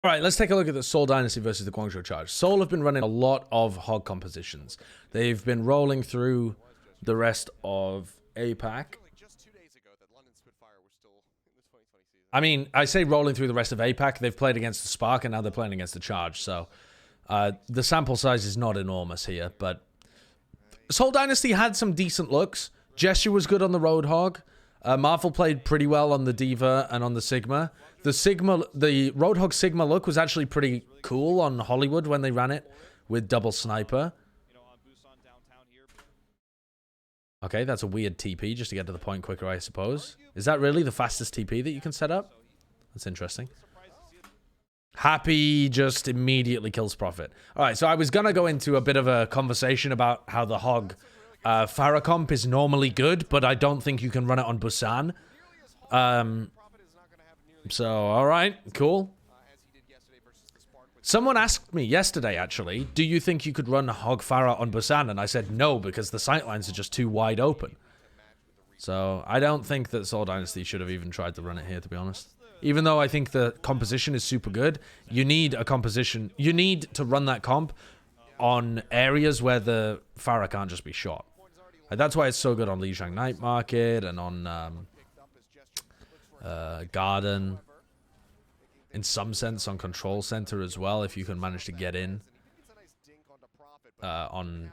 All right, let's take a look at the Seoul Dynasty versus the Guangzhou Charge. Seoul have been running a lot of hog compositions. They've been rolling through the rest of APAC. I mean, I say rolling through the rest of APAC. They've played against the Spark, and now they're playing against the Charge. So the sample size is not enormous here, but Seoul Dynasty had some decent looks. Gesture was good on the Roadhog. Marvel played pretty well on the Diva and on the Sigma. The Roadhog Sigma look was actually pretty cool on Hollywood when they ran it with double sniper. Okay, that's a weird TP just to get to the point quicker, I suppose. Is that really the fastest TP that you can set up? That's interesting. Happy just immediately kills Prophet. All right, so I was going to go into a bit of a conversation about how the Hog Pharah comp is normally good, but I don't think you can run it on Busan. So, all right, cool. Someone asked me yesterday, actually, do you think you could run Hog Pharah on Busan? And I said no, because the sightlines are just too wide open. So, I don't think that Seoul Dynasty should have even tried to run it here, to be honest. Even though I think the composition is super good, you need a composition. You need to run that comp on areas where the Pharah can't just be shot. Like, that's why it's so good on Lijiang Night Market and on Garden. In some sense, on Control Center as well, if you can manage to get in on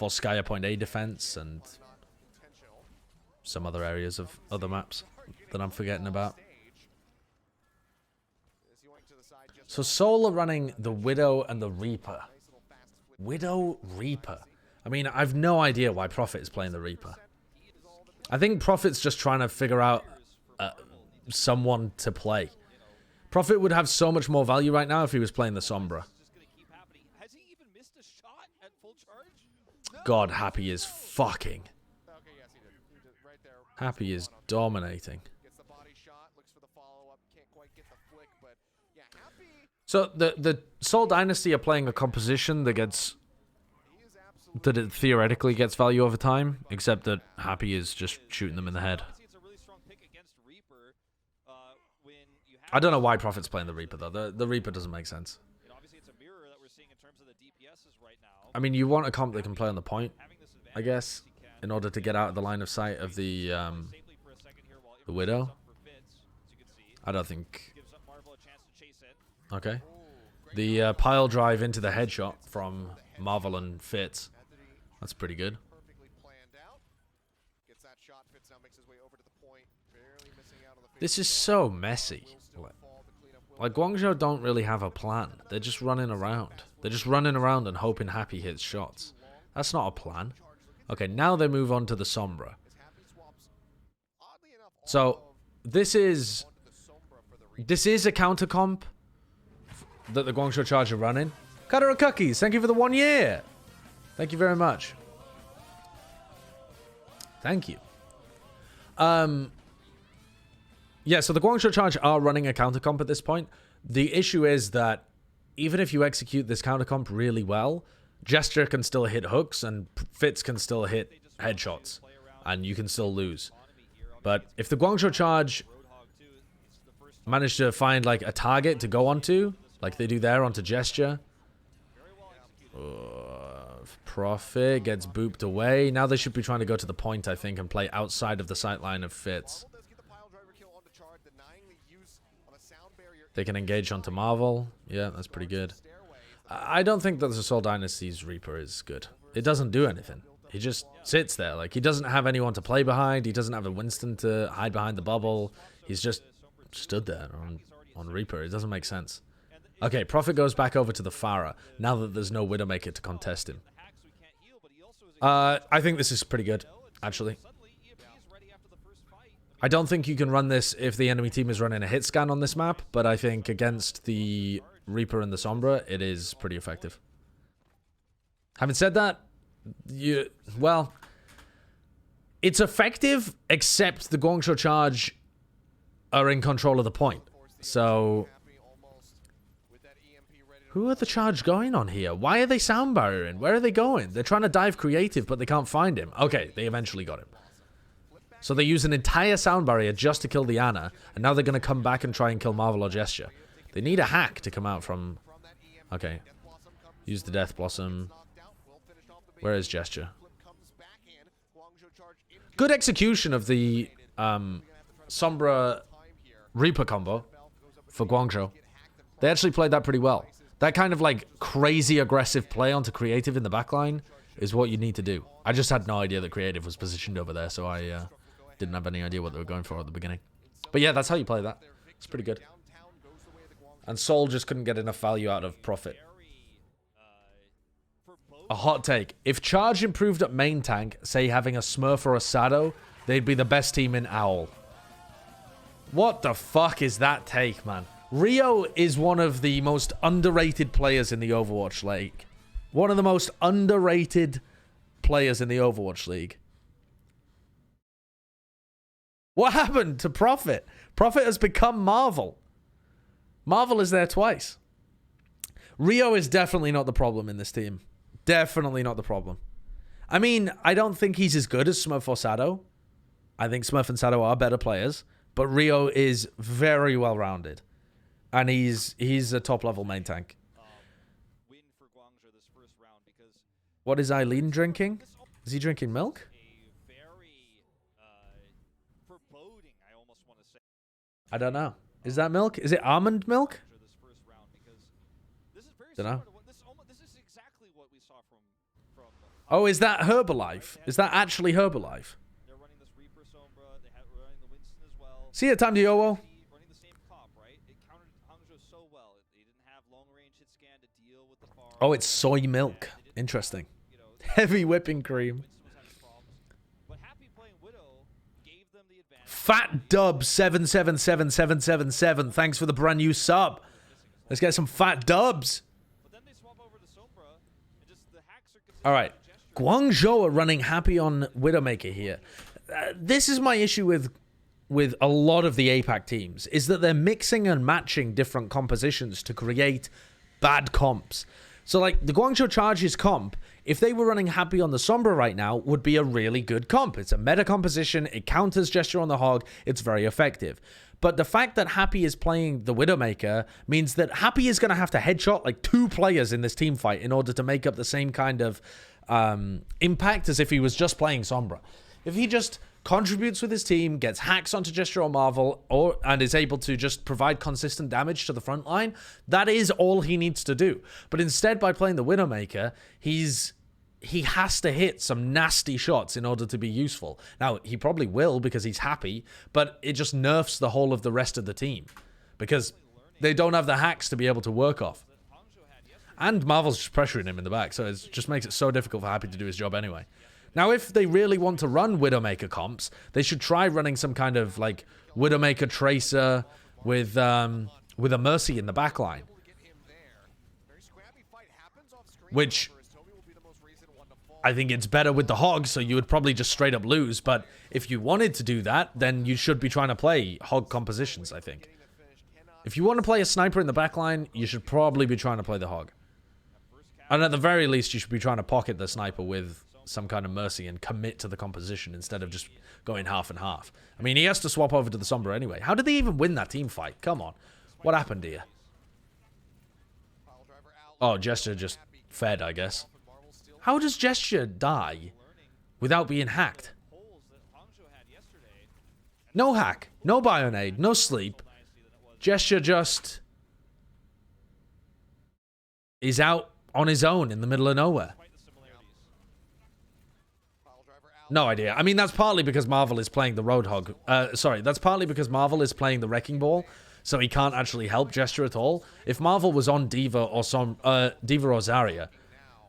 Volskaya Point A defense and some other areas of other maps that I'm forgetting about. So Seoul are running the Widow and the Reaper. Widow, Reaper. I mean, I've no idea why Prophet is playing the Reaper. I think Prophet's just trying to figure out someone to play. Prophet would have so much more value right now if he was playing the Sombra. God, Happy is fucking. Happy is dominating. So the Seoul Dynasty are playing a composition that it theoretically gets value over time, except that Happy is just shooting them in the head. I don't know why Prophet's playing the Reaper, though. The Reaper doesn't make sense. I mean, you want a comp that can play on the point, I guess, in order to get out of the line of sight of the Widow. I don't think... Okay. The pile drive into the headshot from Marvel and Fitz. That's pretty good. This is so messy. Like, Guangzhou don't really have a plan. They're just running around. They're just running around and hoping Happy hits shots. That's not a plan. Okay, now they move on to the Sombra. So, this is a counter comp that the Guangzhou Charge are running. Kadara Cookies, thank you for the 1 year. Thank you very much. Thank you. Yeah, so the Guangzhou Charge are running a counter comp at this point. The issue is that even if you execute this counter comp really well, Gesture can still hit hooks and Fitz can still hit headshots, and you can still lose. But if the Guangzhou Charge manage to find like a target to go onto, like they do there onto Gesture, Prophet gets booped away. Now they should be trying to go to the point, I think, and play outside of the sightline of Fitz. They can engage onto Marvel. Yeah, that's pretty good. I don't think that the Seoul Dynasty's Reaper is good. It doesn't do anything. He just sits there. Like, he doesn't have anyone to play behind. He doesn't have a Winston to hide behind the bubble. He's just stood there on Reaper. It doesn't make sense. Okay, Prophet goes back over to the Pharah now that there's no Widowmaker to contest him. I think this is pretty good, actually. I don't think you can run this if the enemy team is running a hit scan on this map, but I think against the Reaper and the Sombra, it is pretty effective. Having said that, well, it's effective, except the Guangzhou Charge are in control of the point. So, who are the Charge going on here? Why are they sound barriering? Where are they going? They're trying to dive creative, but they can't find him. Okay, they eventually got him. So they use an entire sound barrier just to kill the Ana, and now they're going to come back and try and kill Marvel or Gesture. They need a hack to come out from... Okay. Use the Death Blossom. Where is Gesture? Good execution of the Sombra Reaper combo for Guangzhou. They actually played that pretty well. That kind of like crazy aggressive play onto creative in the backline is what you need to do. I just had no idea that creative was positioned over there, so I didn't have any idea what they were going for at the beginning. But yeah, that's how you play that. It's pretty good. And Seoul just couldn't get enough value out of Profit. A hot take. If Charge improved at main tank, say having a Smurf or a Sado, they'd be the best team in Owl. What the fuck is that take, man? Rio is one of the most underrated players in the Overwatch League. One of the most underrated players in the Overwatch League. What happened to Profit? Profit has become Marvel. Marvel is there twice. Rio is definitely not the problem in this team. Definitely not the problem. I mean, I don't think he's as good as Smurf or Sado. I think Smurf and Sado are better players. But Rio is very well-rounded. And he's a top-level main tank. What is Eileen drinking? Is he drinking milk? I don't know. Is that milk? Is it almond milk? Don't know. Oh, is that Herbalife? Is that actually Herbalife? See you, Time to Yowo. Oh, it's soy milk. Interesting. Heavy whipping cream. Fat Dub 777777. Thanks for the brand new sub. Let's get some fat dubs. All right. Guangzhou are running happy on Widowmaker here. This is my issue with a lot of the APAC teams, is that they're mixing and matching different compositions to create bad comps. So, like, the Guangzhou Charge's comp, if they were running happy on the Sombra right now, would be a really good comp. It's a meta composition, it counters Gesture on the Hog, it's very effective. But the fact that Happy is playing the Widowmaker means that Happy is going to have to headshot, like, 2 players in this team fight in order to make up the same kind of impact as if he was just playing Sombra. If he just contributes with his team, gets hacks onto Gesture or Marvel, and is able to just provide consistent damage to the front line, that is all he needs to do. But instead, by playing the Widowmaker, he has to hit some nasty shots in order to be useful. Now, he probably will because he's happy, but it just nerfs the whole of the rest of the team because they don't have the hacks to be able to work off. And Marvel's just pressuring him in the back, so it just makes it so difficult for Happy to do his job anyway. Now, if they really want to run Widowmaker comps, they should try running some kind of, like, Widowmaker Tracer with a Mercy in the backline. Which, I think it's better with the Hog, so you would probably just straight up lose. But if you wanted to do that, then you should be trying to play Hog compositions, I think. If you want to play a Sniper in the backline, you should probably be trying to play the Hog. And at the very least, you should be trying to pocket the Sniper with some kind of Mercy and commit to the composition instead of just going half and half. I mean, he has to swap over to the Sombra anyway. How did they even win that team fight? Come on. What happened here? Oh, Gesture just fed, I guess. How does Gesture die without being hacked? No hack, no Bionade, no sleep. Gesture just is out on his own in the middle of nowhere. No idea. I mean, that's partly because Marvel is playing the Roadhog. That's partly because Marvel is playing the Wrecking Ball, so he can't actually help Gesture at all. If Marvel was on Diva or Zarya,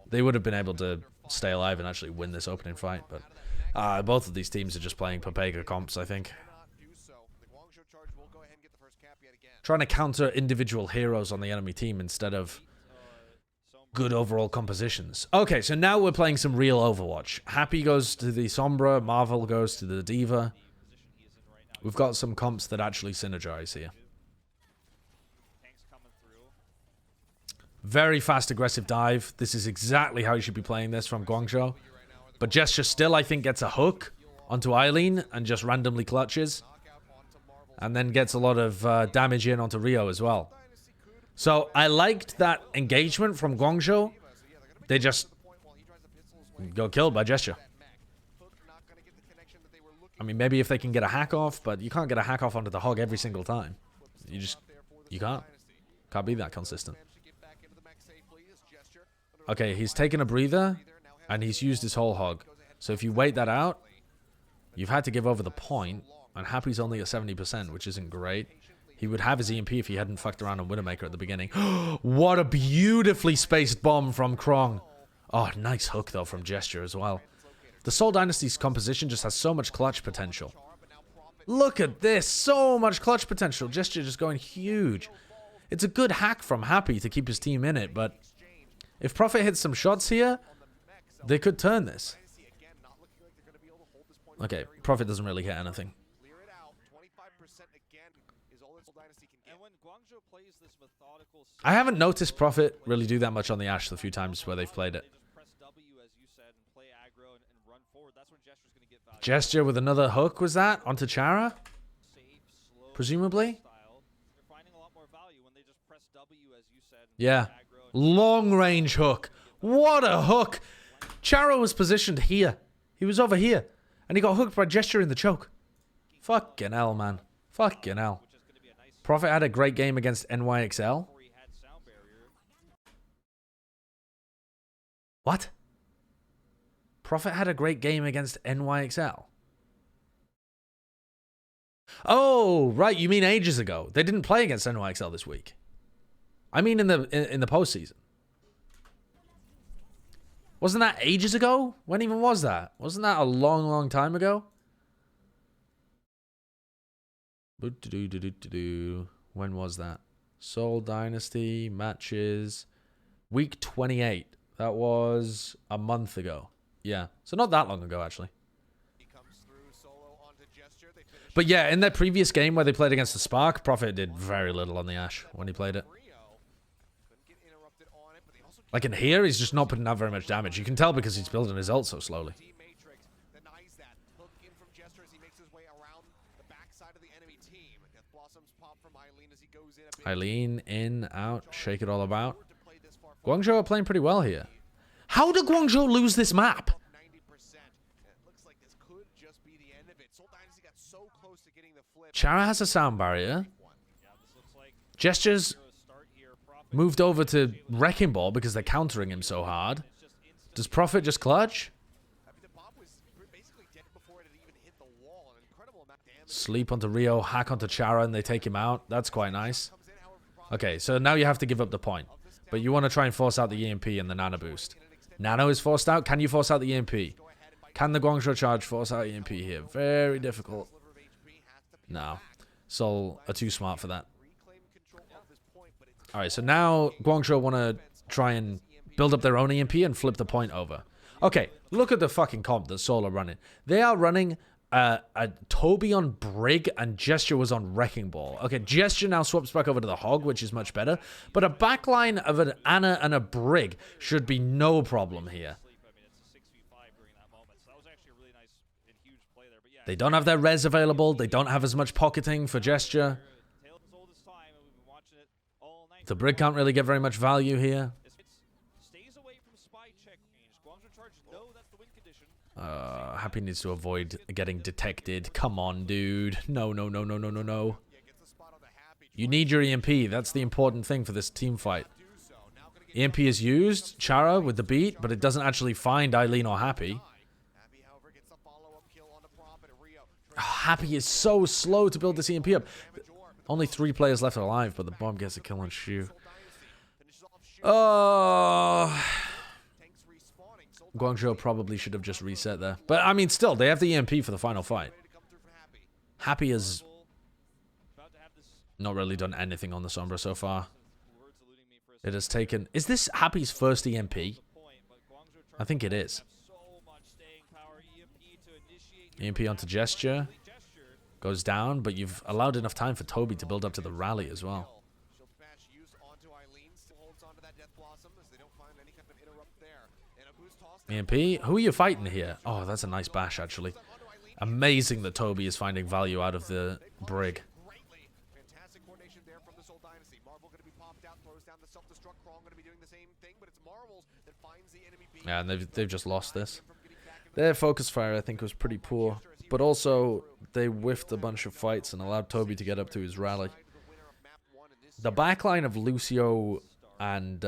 they would have been able to stay alive and actually win this opening fight. But both of these teams are just playing Papega comps, I think. Trying to counter individual heroes on the enemy team instead of good overall compositions. Okay, so now we're playing some real Overwatch. Happy goes to the Sombra, Marvel goes to the Diva. We've got some comps that actually synergize here. Very fast, aggressive dive. This is exactly how you should be playing this from Guangzhou. But Gesture still, I think, gets a hook onto Eileen and just randomly clutches. And then gets a lot of damage in onto Rio as well. So I liked that engagement from Guangzhou. They just got killed by Gesture. I mean, maybe if they can get a hack off, but you can't get a hack off onto the hog every single time. You can't. Can't be that consistent. Okay, he's taken a breather, and he's used his whole hog. So if you wait that out, you've had to give over the point, and Happy's only at 70%, which isn't great. He would have his EMP if he hadn't fucked around on Widowmaker at the beginning. What a beautifully spaced bomb from Krong. Oh, nice hook, though, from Gesture as well. The Seoul Dynasty's composition just has so much clutch potential. Look at this. So much clutch potential. Gesture just going huge. It's a good hack from Happy to keep his team in it, but if Prophet hits some shots here, they could turn this. Okay, Prophet doesn't really hit anything. I haven't noticed Prophet really do that much on the Ashe the few times where they've played it. Gesture with another hook, was that? Onto Chara? Presumably? Yeah. Long range hook. What a hook! Chara was positioned here. He was over here. And he got hooked by Gesture in the choke. Fucking hell, man. Fucking hell. Prophet had a great game against NYXL. What? Prophet had a great game against NYXL. Oh, right. You mean ages ago. They didn't play against NYXL this week. I mean in the postseason. Wasn't that ages ago? When even was that? Wasn't that a long, long time ago? When was that? Seoul Dynasty matches. Week 28. That was a month ago. Yeah. So not that long ago, actually. But yeah, in their previous game where they played against the Spark, Prophet did very little on the Ashe when he played it. Like in here, he's just not putting out very much damage. You can tell because he's building his ult so slowly. Eileen, in, out, shake it all about. Guangzhou are playing pretty well here. How did Guangzhou lose this map? Chara has a sound barrier. Gesture's moved over to Wrecking Ball because they're countering him so hard. Does Prophet just clutch? Sleep onto Rio, hack onto Chara, and they take him out. That's quite nice. Okay, so now you have to give up the point. But you want to try and force out the EMP and the Nano boost. Nano is forced out. Can you force out the EMP? Can the Guangzhou charge force out EMP here? Very difficult. No. Seoul are too smart for that. Alright, so now Guangzhou want to try and build up their own EMP and flip the point over. Okay, look at the fucking comp that Seoul are running. They are running a Toby on Brig and Gesture was on Wrecking Ball. Okay, Gesture now swaps back over to the Hog, which is much better. But a backline of an Ana and a Brig should be no problem here. They don't have their res available. They don't have as much pocketing for Gesture. The Brig can't really get very much value here. Happy needs to avoid getting detected. Come on, dude. No, no, no, no, no, no, no. You need your EMP. That's the important thing for this team fight. EMP is used. Chara with the beat, but it doesn't actually find Eileen or Happy. Happy is so slow to build this EMP up. Only 3 players left alive, but the bomb gets a kill on Shu. Oh... Guangzhou probably should have just reset there. But, I mean, still, they have the EMP for the final fight. Happy has not really done anything on the Sombra so far. It has taken... Is this Happy's first EMP? I think it is. EMP onto Gesture. Goes down, but you've allowed enough time for Toby to build up to the rally as well. EMP? Who are you fighting here? Oh, that's a nice bash, actually. Amazing that Toby is finding value out of the Brig. Yeah, and they've just lost this. Their focus fire, I think, was pretty poor. But also, they whiffed a bunch of fights and allowed Toby to get up to his rally. The backline of Lucio and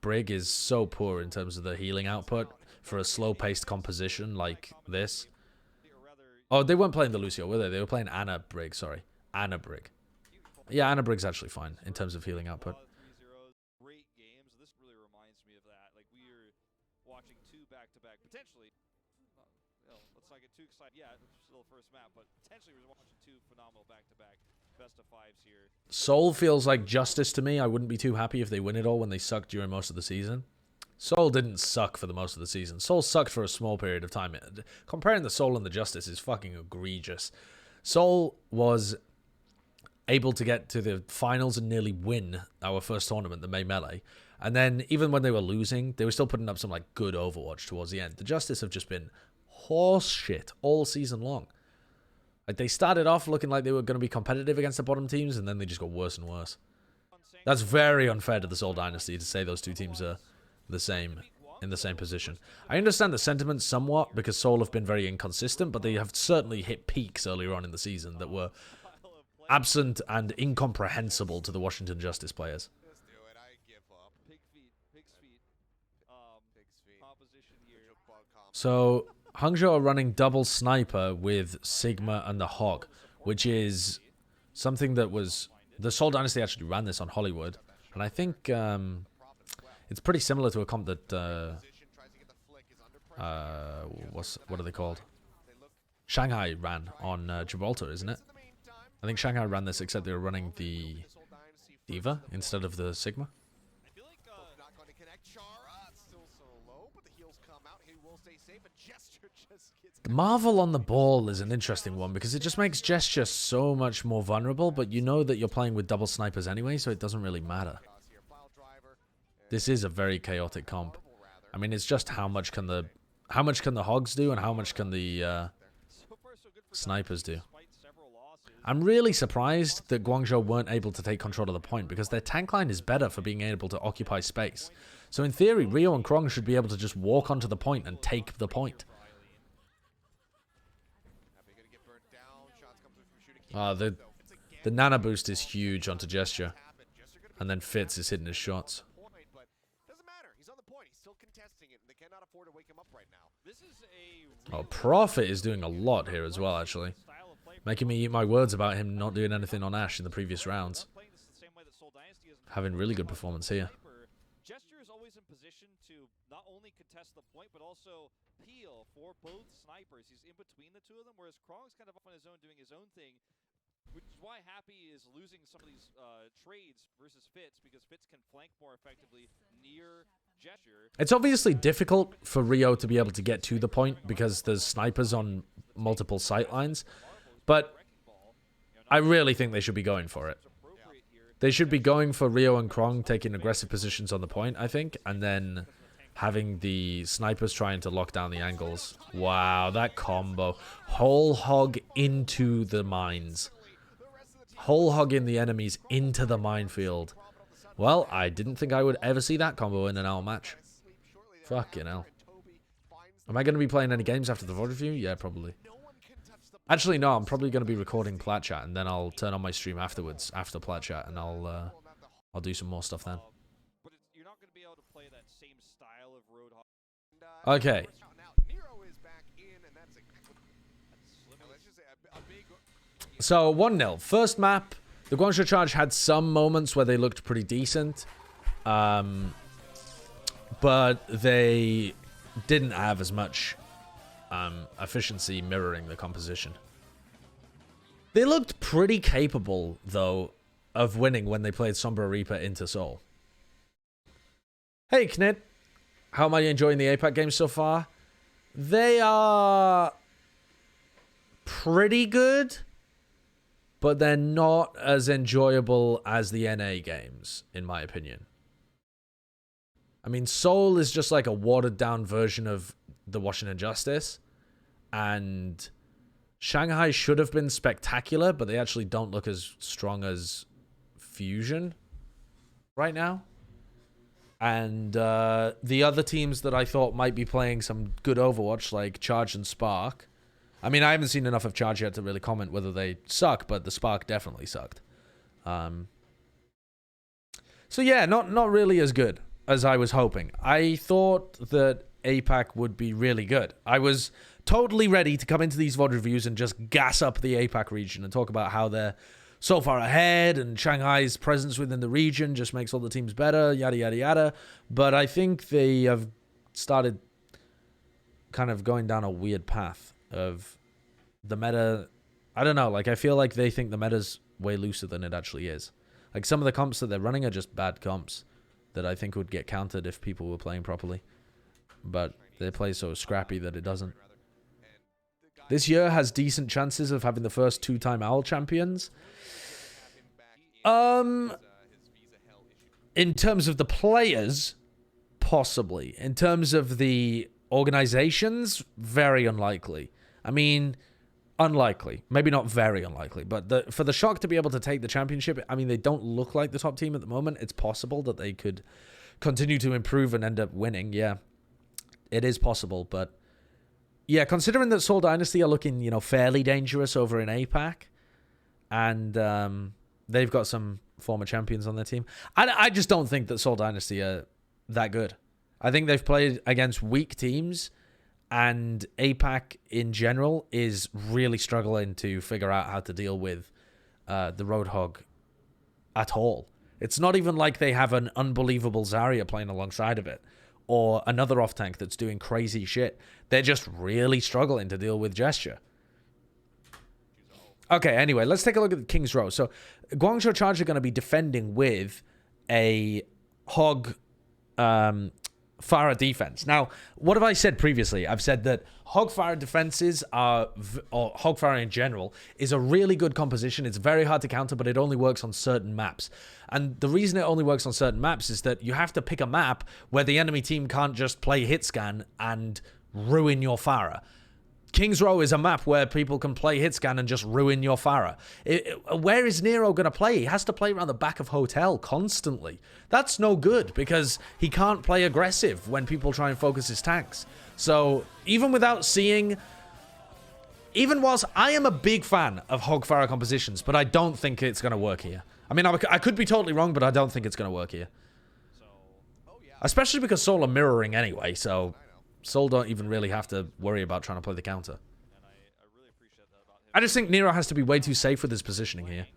Brig is so poor in terms of the healing output for a slow-paced composition like this. Oh, they weren't playing the Lucio, were they? They were playing Anna Brig, sorry. Anna Brig. Yeah, Anna Brig's actually fine in terms of healing output. Great games. This really reminds me of that. Like, we are watching two back-to-back, potentially. Let's not get too excited. Yeah, it's still the first map, but potentially we're watching two phenomenal back-to-back best-of-5s here. Seoul feels like justice to me. I wouldn't be too happy if they win it all when they sucked during most of the season. Seoul didn't suck for the most of the season. Seoul sucked for a small period of time. Comparing the Seoul and the Justice is fucking egregious. Seoul was able to get to the finals and nearly win our first tournament, the May Melee. And then even when they were losing, they were still putting up some like good Overwatch towards the end. The Justice have just been horse shit all season long. Like, they started off looking like they were going to be competitive against the bottom teams, and then they just got worse and worse. That's very unfair to the Seoul Dynasty to say those two teams are the same, in the same position. I understand the sentiment somewhat because Seoul have been very inconsistent, but they have certainly hit peaks earlier on in the season that were absent and incomprehensible to the Washington Justice players. So Hangzhou are running double sniper with Sigma and the Hog, which is something that was... The Seoul Dynasty actually ran this on Hollywood, and I think it's pretty similar to a comp that what are they called? Shanghai ran on Gibraltar, isn't it? I think Shanghai ran this, except they were running the Diva instead of the Sigma. Marvel on the ball is an interesting one because it just makes Gesture so much more vulnerable, but you know that you're playing with double snipers anyway, so it doesn't really matter. This is a very chaotic comp. I mean, it's just how much can the Hogs do and how much can the snipers do. I'm really surprised that Guangzhou weren't able to take control of the point because their tank line is better for being able to occupy space. So in theory, Rio and Krong should be able to just walk onto the point and take the point. The Nana boost is huge onto Gesture. And then Fitz is hitting his shots. Oh, Prophet is doing a lot here as well, actually. Making me eat my words about him not doing anything on Ashe in the previous rounds. Having really good performance here. Gesture is always in position to not only contest the point, but also heal for both snipers. He's in between the two of them, whereas Krong's kind of off on his own doing his own thing. Which is why Happy is losing some of these trades versus Fitz, because Fitz can flank more effectively near Gesture. It's obviously difficult for Rio to be able to get to the point because there's snipers on multiple sight lines, but I really think they should be going for it. They should be going for Rio and Krong taking aggressive positions on the point, I think, and then having the snipers trying to lock down the angles. Wow, that combo. Whole hog into the mines. Whole hog in the enemies into the minefield. Well, I didn't think I would ever see that combo in an hour match. Fucking hell. Am I going to be playing any games after the VOD review? Yeah, probably. Actually, no, I'm probably going to be recording Plat Chat, and then I'll turn on my stream afterwards, after Plat Chat, and I'll do some more stuff then. But you're not going to be able to play that same style of Roadhog. Okay. So, 1-0. First map, the Guangzhou Charge had some moments where they looked pretty decent. But they didn't have as much efficiency mirroring the composition. They looked pretty capable, though, of winning when they played Sombra Reaper into Seoul. Hey, Knit. How am I enjoying the APAC games so far? They are pretty good, but they're not as enjoyable as the NA games, in my opinion. I mean, Seoul is just like a watered-down version of the Washington Justice, and Shanghai should have been spectacular, but they actually don't look as strong as Fusion right now. And the other teams that I thought might be playing some good Overwatch, like Charge and Spark. I mean, I haven't seen enough of Charge yet to really comment whether they suck, but the Spark definitely sucked. So yeah, not really as good as I was hoping. I thought that APAC would be really good. I was totally ready to come into these VOD reviews and just gas up the APAC region and talk about how they're so far ahead and Shanghai's presence within the region just makes all the teams better, yada, yada, yada. But I think they have started kind of going down a weird path of the meta. I don't know, like I feel like they think the meta's way looser than it actually is. Like some of the comps that they're running are just bad comps that I think would get countered if people were playing properly. But they play so scrappy that it doesn't. This year has decent chances of having the first two-time OWL champions. In terms of the players, possibly. In terms of the organizations, very unlikely. I mean, unlikely. Maybe not very unlikely. But for the Shock to be able to take the championship, I mean, they don't look like the top team at the moment. It's possible that they could continue to improve and end up winning. Yeah, it is possible. But yeah, considering that Seoul Dynasty are looking, fairly dangerous over in APAC, and they've got some former champions on their team, I just don't think that Seoul Dynasty are that good. I think they've played against weak teams, and APAC in general is really struggling to figure out how to deal with the Roadhog at all. It's not even like they have an unbelievable Zarya playing alongside of it, or another off-tank that's doing crazy shit. They're just really struggling to deal with Gesture. Okay, anyway, let's take a look at the King's Row. So, Guangzhou Charge are going to be defending with a Hog Pharah defense. Now, what have I said previously? I've said that Hog Pharah defenses are, or Hog Pharah in general, is a really good composition. It's very hard to counter, but it only works on certain maps. And the reason it only works on certain maps is that you have to pick a map where the enemy team can't just play hit scan and ruin your Pharah. King's Row is a map where people can play hit scan and just ruin your Pharah. Where is Nero going to play? He has to play around the back of Hotel constantly. That's no good because he can't play aggressive when people try and focus his tanks. So even without seeing, even whilst I am a big fan of Hog Pharah compositions, but I don't think it's going to work here. I mean, I could be totally wrong, but I don't think it's going to work here. Especially because Seoul are mirroring anyway, so Seoul don't even really have to worry about trying to play the counter. I just think Nero has to be way too safe with his positioning here.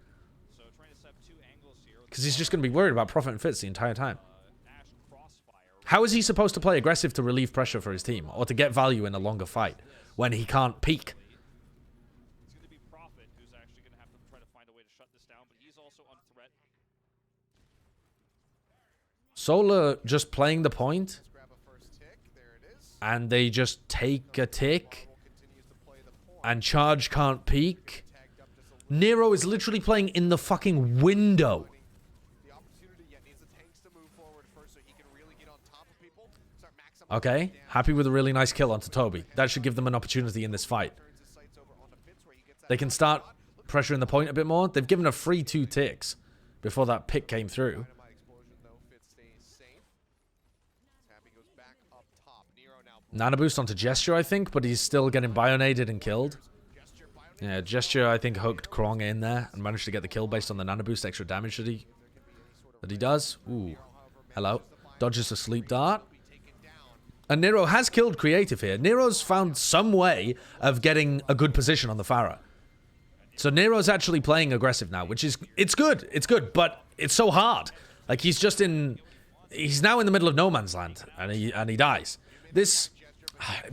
Because he's just going to be worried about Prophet and Fitz the entire time. How is he supposed to play aggressive to relieve pressure for his team, or to get value in a longer fight, when he can't peek? It's going to be Prophet who's actually going to have to try to find a way to shut this down, but he's also on threat. Seoul are just playing the point, and they just take a tick, and Charge can't peek. Nero is literally playing in the fucking window. Okay, happy with a really nice kill onto Toby. That should give them an opportunity in this fight. They can start pressuring the point a bit more. They've given a free 2 ticks before that pick came through. Nano boost onto Gesture, I think, but he's still getting bionaded and killed. Yeah, Gesture, I think, hooked Krong in there and managed to get the kill based on the nano boost extra damage that he does. Ooh. Hello. Dodges a sleep dart. And Nero has killed Creative here. Nero's found some way of getting a good position on the Pharah. So Nero's actually playing aggressive now, which is, it's good, but it's so hard. Like, he's now in the middle of no man's land, and he dies. This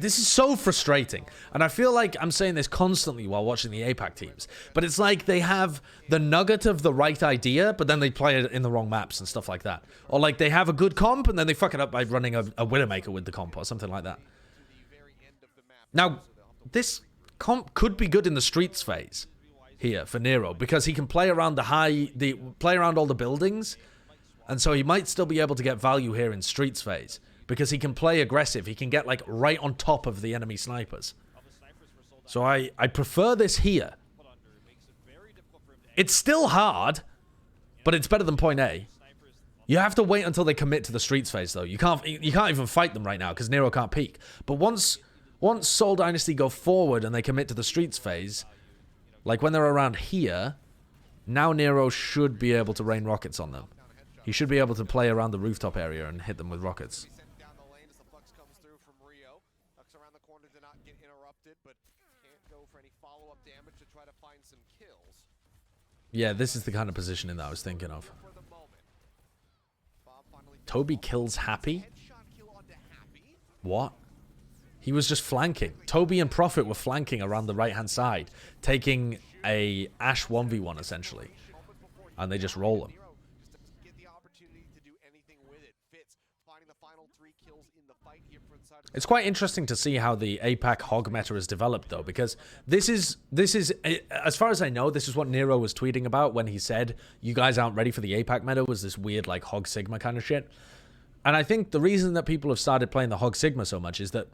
is so frustrating, and I feel like I'm saying this constantly while watching the APAC teams, but it's like they have the nugget of the right idea, but then they play it in the wrong maps and stuff like that. Or like they have a good comp, and then they fuck it up by running a Widowmaker with the comp or something like that. Now, this comp could be good in the streets phase here for Nero, because he can play around play around all the buildings, and so he might still be able to get value here in streets phase. Because he can play aggressive. He can get, like, right on top of the enemy snipers. So I prefer this here. It's still hard, but it's better than point A. You have to wait until they commit to the streets phase, though. You can't even fight them right now because Nero can't peek. But once Seoul Dynasty go forward and they commit to the streets phase, like when they're around here, now Nero should be able to rain rockets on them. He should be able to play around the rooftop area and hit them with rockets. Yeah, this is the kind of positioning that I was thinking of. Toby kills Happy? What? He was just flanking. Toby and Prophet were flanking around the right-hand side, taking a Ash 1v1, essentially. And they just roll him. It's quite interesting to see how the APAC hog meta has developed, though, because this is, as far as I know, this is what Nero was tweeting about when he said, you guys aren't ready for the APAC meta, was this weird, like, hog sigma kind of shit. And I think the reason that people have started playing the hog sigma so much is that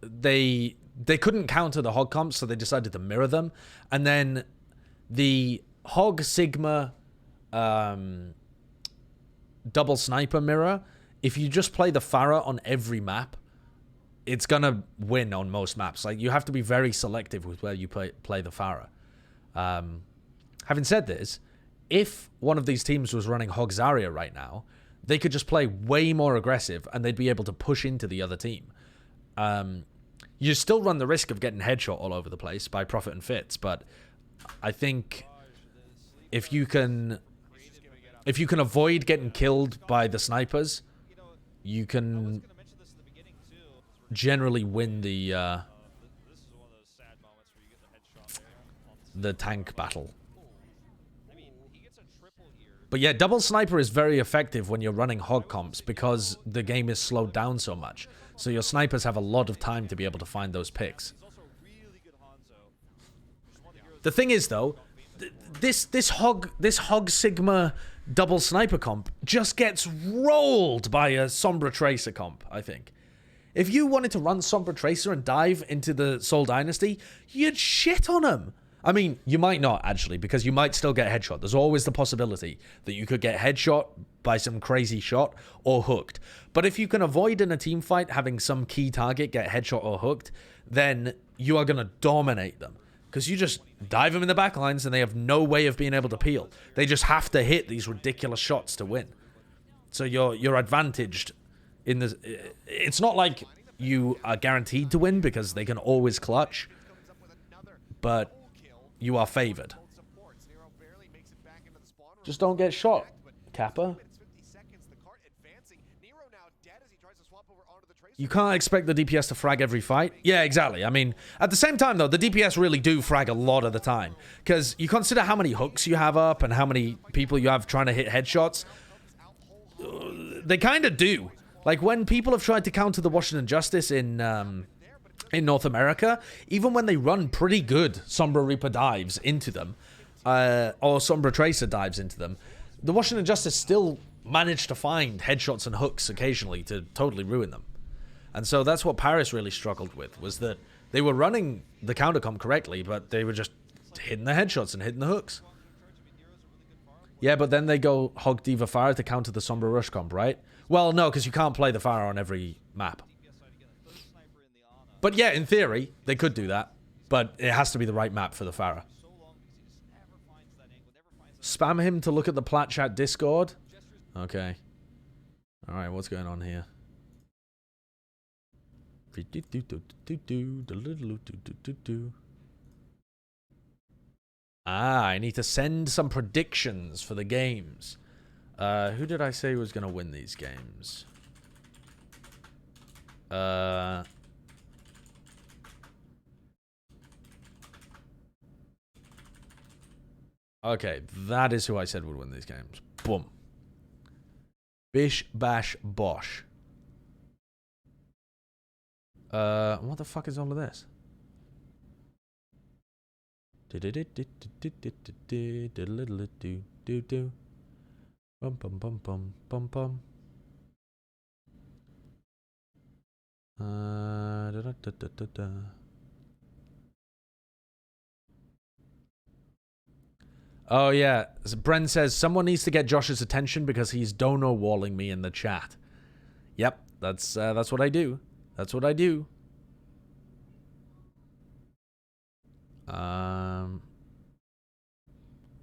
they couldn't counter the hog comps, so they decided to mirror them. And then the hog sigma double sniper mirror, if you just play the Pharah on every map, it's gonna win on most maps. Like, you have to be very selective with where you play the Pharah. Having said this, if one of these teams was running Hog Zarya right now, they could just play way more aggressive and they'd be able to push into the other team. You still run the risk of getting headshot all over the place by Prophet and Fitz, but I think if you can avoid getting killed by the snipers, you can generally win the tank battle. But yeah, double sniper is very effective when you're running hog comps because the game is slowed down so much. So your snipers have a lot of time to be able to find those picks. The thing is, though, this hog sigma double sniper comp just gets rolled by a Sombra Tracer comp, I think. If you wanted to run Sombra Tracer and dive into the Seoul Dynasty, you'd shit on him. I mean, you might not, actually, because you might still get headshot. There's always the possibility that you could get headshot by some crazy shot or hooked. But if you can avoid in a team fight having some key target get headshot or hooked, then you are going to dominate them. Because you just dive them in the backlines and they have no way of being able to peel. They just have to hit these ridiculous shots to win. So you're advantaged. It's not like you are guaranteed to win because they can always clutch, but you are favored. Just don't get shot, Kappa. You can't expect the DPS to frag every fight. Yeah, exactly. I mean, at the same time, though, the DPS really do frag a lot of the time. Because you consider how many hooks you have up and how many people you have trying to hit headshots. They kind of do. Like, when people have tried to counter the Washington Justice in North America, even when they run pretty good Sombra Reaper dives into them, or Sombra Tracer dives into them, the Washington Justice still managed to find headshots and hooks occasionally to totally ruin them. And so that's what Paris really struggled with, was that they were running the countercomp correctly, but they were just hitting the headshots and hitting the hooks. Yeah, but then they go Hog Diva Pharah to counter the Sombra Rush comp, right? Well, no, because you can't play the Pharah on every map. But yeah, in theory, they could do that. But it has to be the right map for the Pharah. Spam him to look at the Plat Chat Discord? Okay. Alright, what's going on here? Ah, I need to send some predictions for the games. Who did I say was going to win these games? Okay, that is who I said would win these games. Boom. Bish, bash, bosh. What the fuck is all of this? Bum bum bum bum bum bum. Da da da da da. Oh, yeah. Bren says, someone needs to get Josh's attention because he's dono-walling me in the chat. Yep, that's what I do. That's what I do.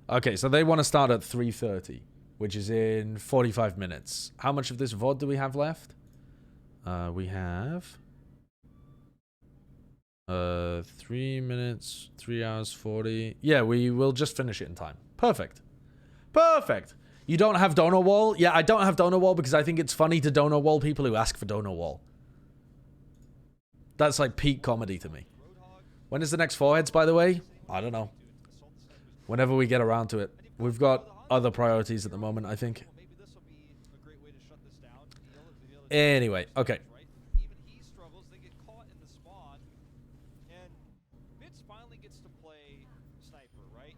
Okay, so they want to start at 3:30, which is in 45 minutes. How much of this VOD do we have left? We have 3 minutes, 3 hours 40. Yeah, we will just finish it in time. Perfect. Perfect. You don't have donor wall? Yeah, I don't have donor wall because I think it's funny to donor wall people who ask for donor wall. That's like peak comedy to me. When is the next foreheads, by the way? I don't know. Whenever we get around to it. We've got other priorities at the moment, I think. Anyway, okay. Even he struggles. They get caught in the spawn, and Fitz finally gets to play sniper. Right?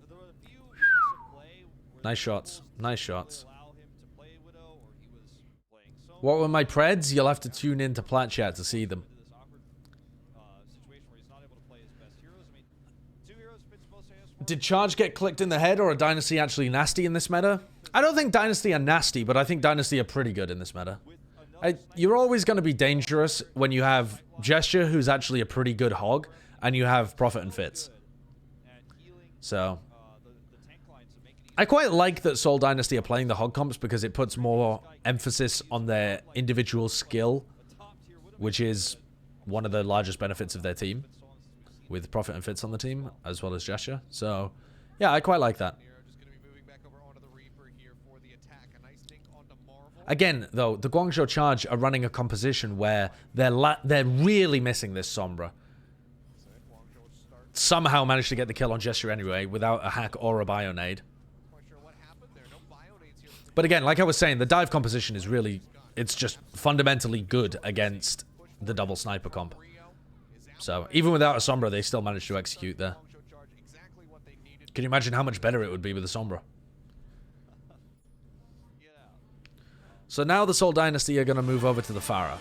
There were a few weeks of play. Nice shots. Nice shots. Allow him to play Widow, or he was playing Soma. What were my preds? You'll have to tune in to Plat Chat to see them. This awkward situation where he's not able to play his best heroes. I mean, two heroes Fitz most has for. Did Charge get clicked in the head, or are Dynasty actually nasty in this meta? I don't think Dynasty are nasty, but I think Dynasty are pretty good in this meta. You're always going to be dangerous when you have Gesture, who's actually a pretty good hog, and you have Prophet and Fitz. So, I quite like that Seoul Dynasty are playing the hog comps because it puts more emphasis on their individual skill, which is one of the largest benefits of their team, with Prophet and Fitz on the team, as well as Gesture. So, yeah, I quite like that. Again, though, the Guangzhou Charge are running a composition where they're really missing this Sombra. Somehow managed to get the kill on Gesture anyway, without a hack or a Bionade. But again, like I was saying, the dive composition is really... It's just fundamentally good against the double sniper comp. So, even without a Sombra, they still managed to execute there. Can you imagine how much better it would be with a Sombra? So now the Seoul Dynasty are going to move over to the Pharah.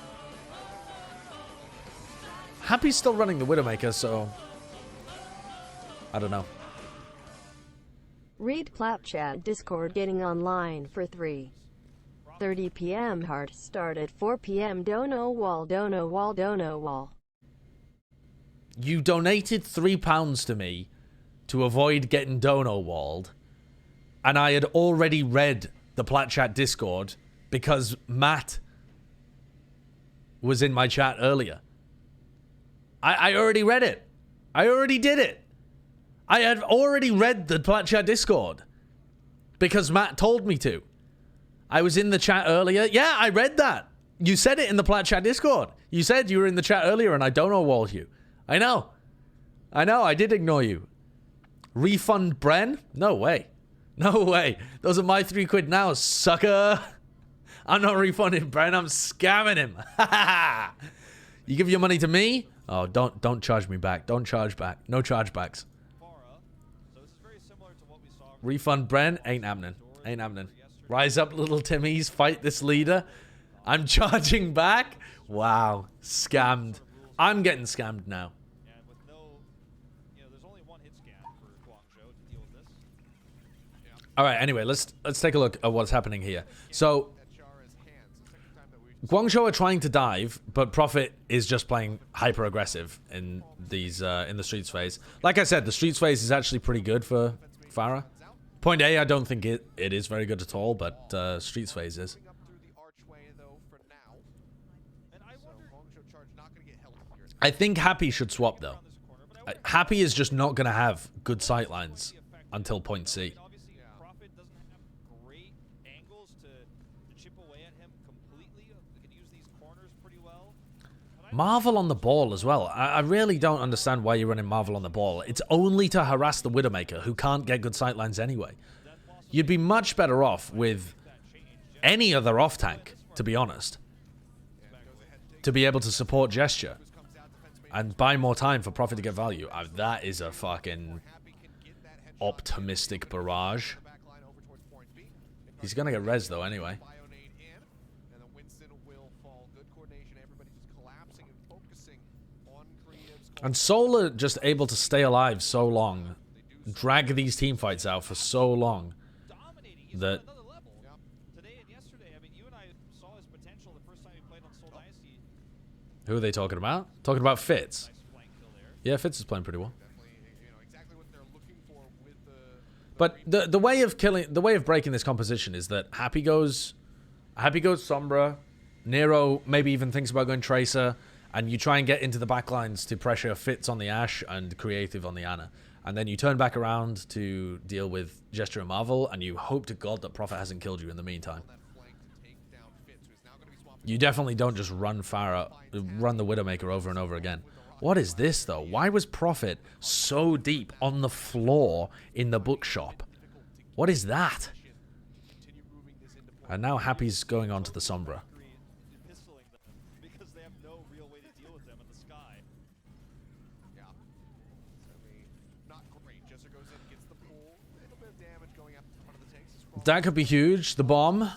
Happy's still running the Widowmaker, so... I don't know. Read Plat Chat Discord getting online for 3:30 p.m. Hard start at 4 p.m. Dono wall, dono wall, dono wall. You donated £3 to me to avoid getting dono walled, and I had already read the Plat Chat Discord because Matt was in my chat earlier. I already read it. I already did it. I had already read the Plat Chat Discord because Matt told me to. I was in the chat earlier. Yeah, I read that. You said it in the Plat Chat Discord. You said you were in the chat earlier and I dono walled you. I know. I know, I did ignore you. Refund Bren? No way. No way. Those are my £3 now, sucker. I'm not refunding Bren, I'm scamming him. You give your money to me? Oh, don't charge me back. Don't charge back. No chargebacks. Refund Bren? Ain't happening. Ain't happening. Rise up, little Timmies. Fight this leader. I'm charging back? Wow. Scammed. I'm getting scammed now. Alright, anyway, let's take a look at what's happening here. So, Guangzhou are trying to dive, but Prophet is just playing hyper aggressive in these in the Streets phase. Like I said, the Streets phase is actually pretty good for Pharah. Point A, I don't think it is very good at all, but Streets phase is. I think Happy should swap though. Happy is just not going to have good sightlines until point C. Marvel on the ball as well. I really don't understand why you're running Marvel on the ball. It's only to harass the Widowmaker, who can't get good sightlines anyway. You'd be much better off with any other off-tank, to be honest, to be able to support Gesture and buy more time for Prophet to get value. That is a fucking optimistic barrage. He's going to get res, though, anyway. And Seoul are just able to stay alive so long drag these team fights out for so long that Today and yesterday, I mean, you and I saw his potential the first time he played on Seoul Dynasty. who are they talking about? Talking about Fitz. Yeah, Fitz is playing pretty well. But the way of breaking this composition is that Happy goes Sombra, Nero maybe even thinks about going Tracer, and you try and get into the backlines to pressure Fitz on the Ashe and Creative on the Ana. And then you turn back around to deal with Gesture and Marvel, and you hope to God that Prophet hasn't killed you in the meantime. You definitely don't just run the Widowmaker over and over again. What is this, though? Why was Prophet so deep on the floor in the bookshop? What is that? And now Happy's going on to the Sombra. Because they have no real way to deal with them in the sky. Yeah. Not great. Jester goes in, gets the pull. A little bit of damage going up in front of the tanks. That could be huge. The bomb.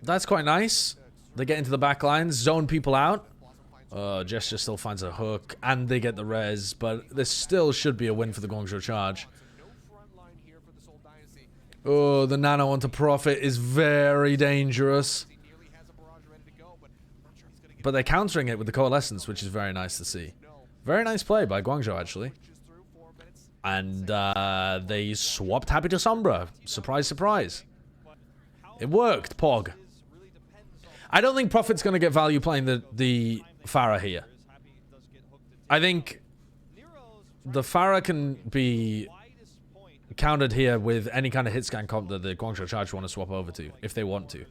That's quite nice. They get into the back lines, zone people out. Gesture still finds a hook, and they get the res, but this still should be a win for the Guangzhou Charge. Oh, the nano onto Prophet is very dangerous. But they're countering it with the Coalescence, which is very nice to see. Very nice play by Guangzhou, actually. And they swapped Happy to Sombra. Surprise, surprise. It worked, Pog. I don't think Prophet's going to get value playing the Pharah here. I think the Pharah can be countered here with any kind of hit scan comp that the Guangzhou Charge want to swap over to, if they want to.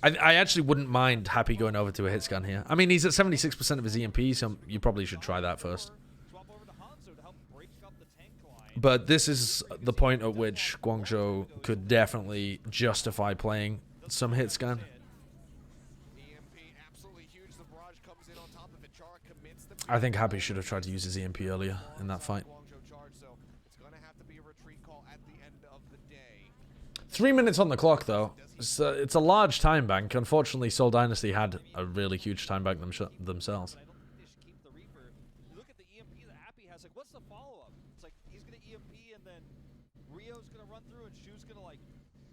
I actually wouldn't mind Happy going over to a hit scan here. I mean, he's at 76% of his EMP, so you probably should try that first. But this is the point at which Guangzhou could definitely justify playing some hit scan. I think Happy should have tried to use his EMP earlier in that fight. 3 minutes on the clock, though. So it's a large time bank. Unfortunately, Seoul Dynasty had a really huge time bank themselves. Look at the EMP that Happy has. Like, what's the follow-up? It's like he's gonna EMP, and then Rio's gonna run through, and Shu's gonna, like,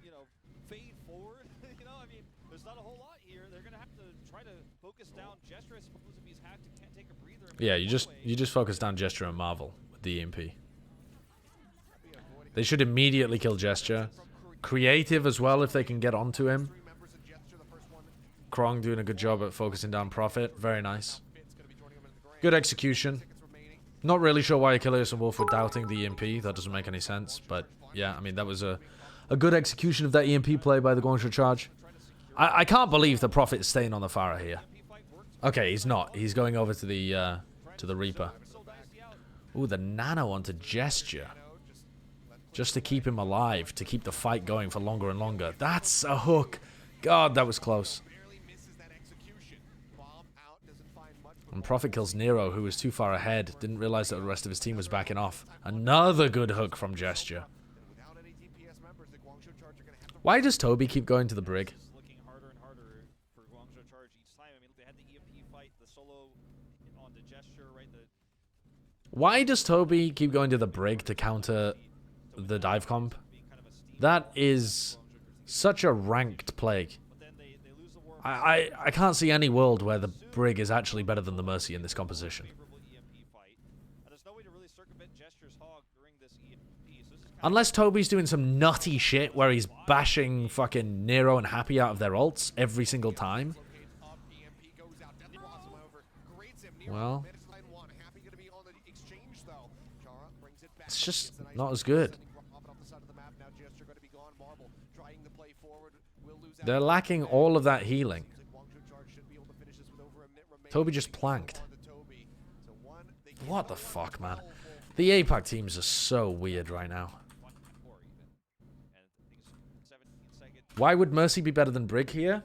you know, fade forward. You know, I mean, there's not a whole lot here. They're gonna have to try to focus down Gesture. I suppose if he's hacked, he can't take a breather. Yeah, you just focus down Gesture and Marvel with the EMP. They should immediately kill Gesture. Creative as well if they can get onto him. Krong doing a good job at focusing down Prophet. Very nice. Good execution. Not really sure why Achilles and Wolf were doubting the EMP. That doesn't make any sense. But yeah, I mean, that was a good execution of that EMP play by the Guangzhou Charge. I can't believe the Prophet is staying on the Pharah here. Okay, he's not. He's going over to the Reaper. Ooh, the nano onto Gesture. Just to keep him alive, to keep the fight going for longer and longer. That's a hook. God, that was close. And Prophet kills Nero, who was too far ahead. Didn't realize that the rest of his team was backing off. Another good hook from Gesture. Why does Toby keep going to the brig? Looking harder and harder for Guangzhou Charge each time. I mean, they had the EMP fight, the solo on the Gesture, right? Why does Toby keep going to the brig to counter the dive comp? That is such a ranked plague. I can't see any world where the brig is actually better than the Mercy in this composition. Unless Toby's doing some nutty shit where he's bashing fucking Nero and Happy out of their ults every single time. Well, it's just not as good. They're lacking all of that healing. Toby just planked. What the fuck, man? The APAC teams are so weird right now. Why would Mercy be better than Brig here?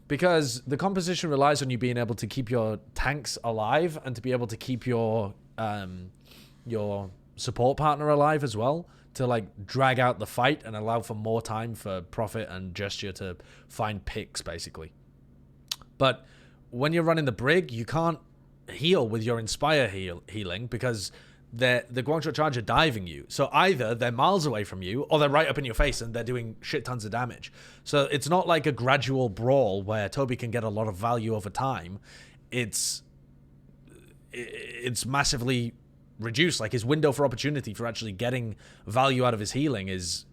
Because the composition relies on you being able to keep your tanks alive and to be able to keep your support partner alive as well, to like drag out the fight and allow for more time for Prophet and Gesture to find picks, basically. But when you're running the Brig, you can't heal with your Inspire healing because the Guangzhou Charge are diving you. So either they're miles away from you, or they're right up in your face and they're doing shit tons of damage. So it's not like a gradual brawl where Toby can get a lot of value over time. It's massively reduced. Like, his window for opportunity for actually getting value out of his healing is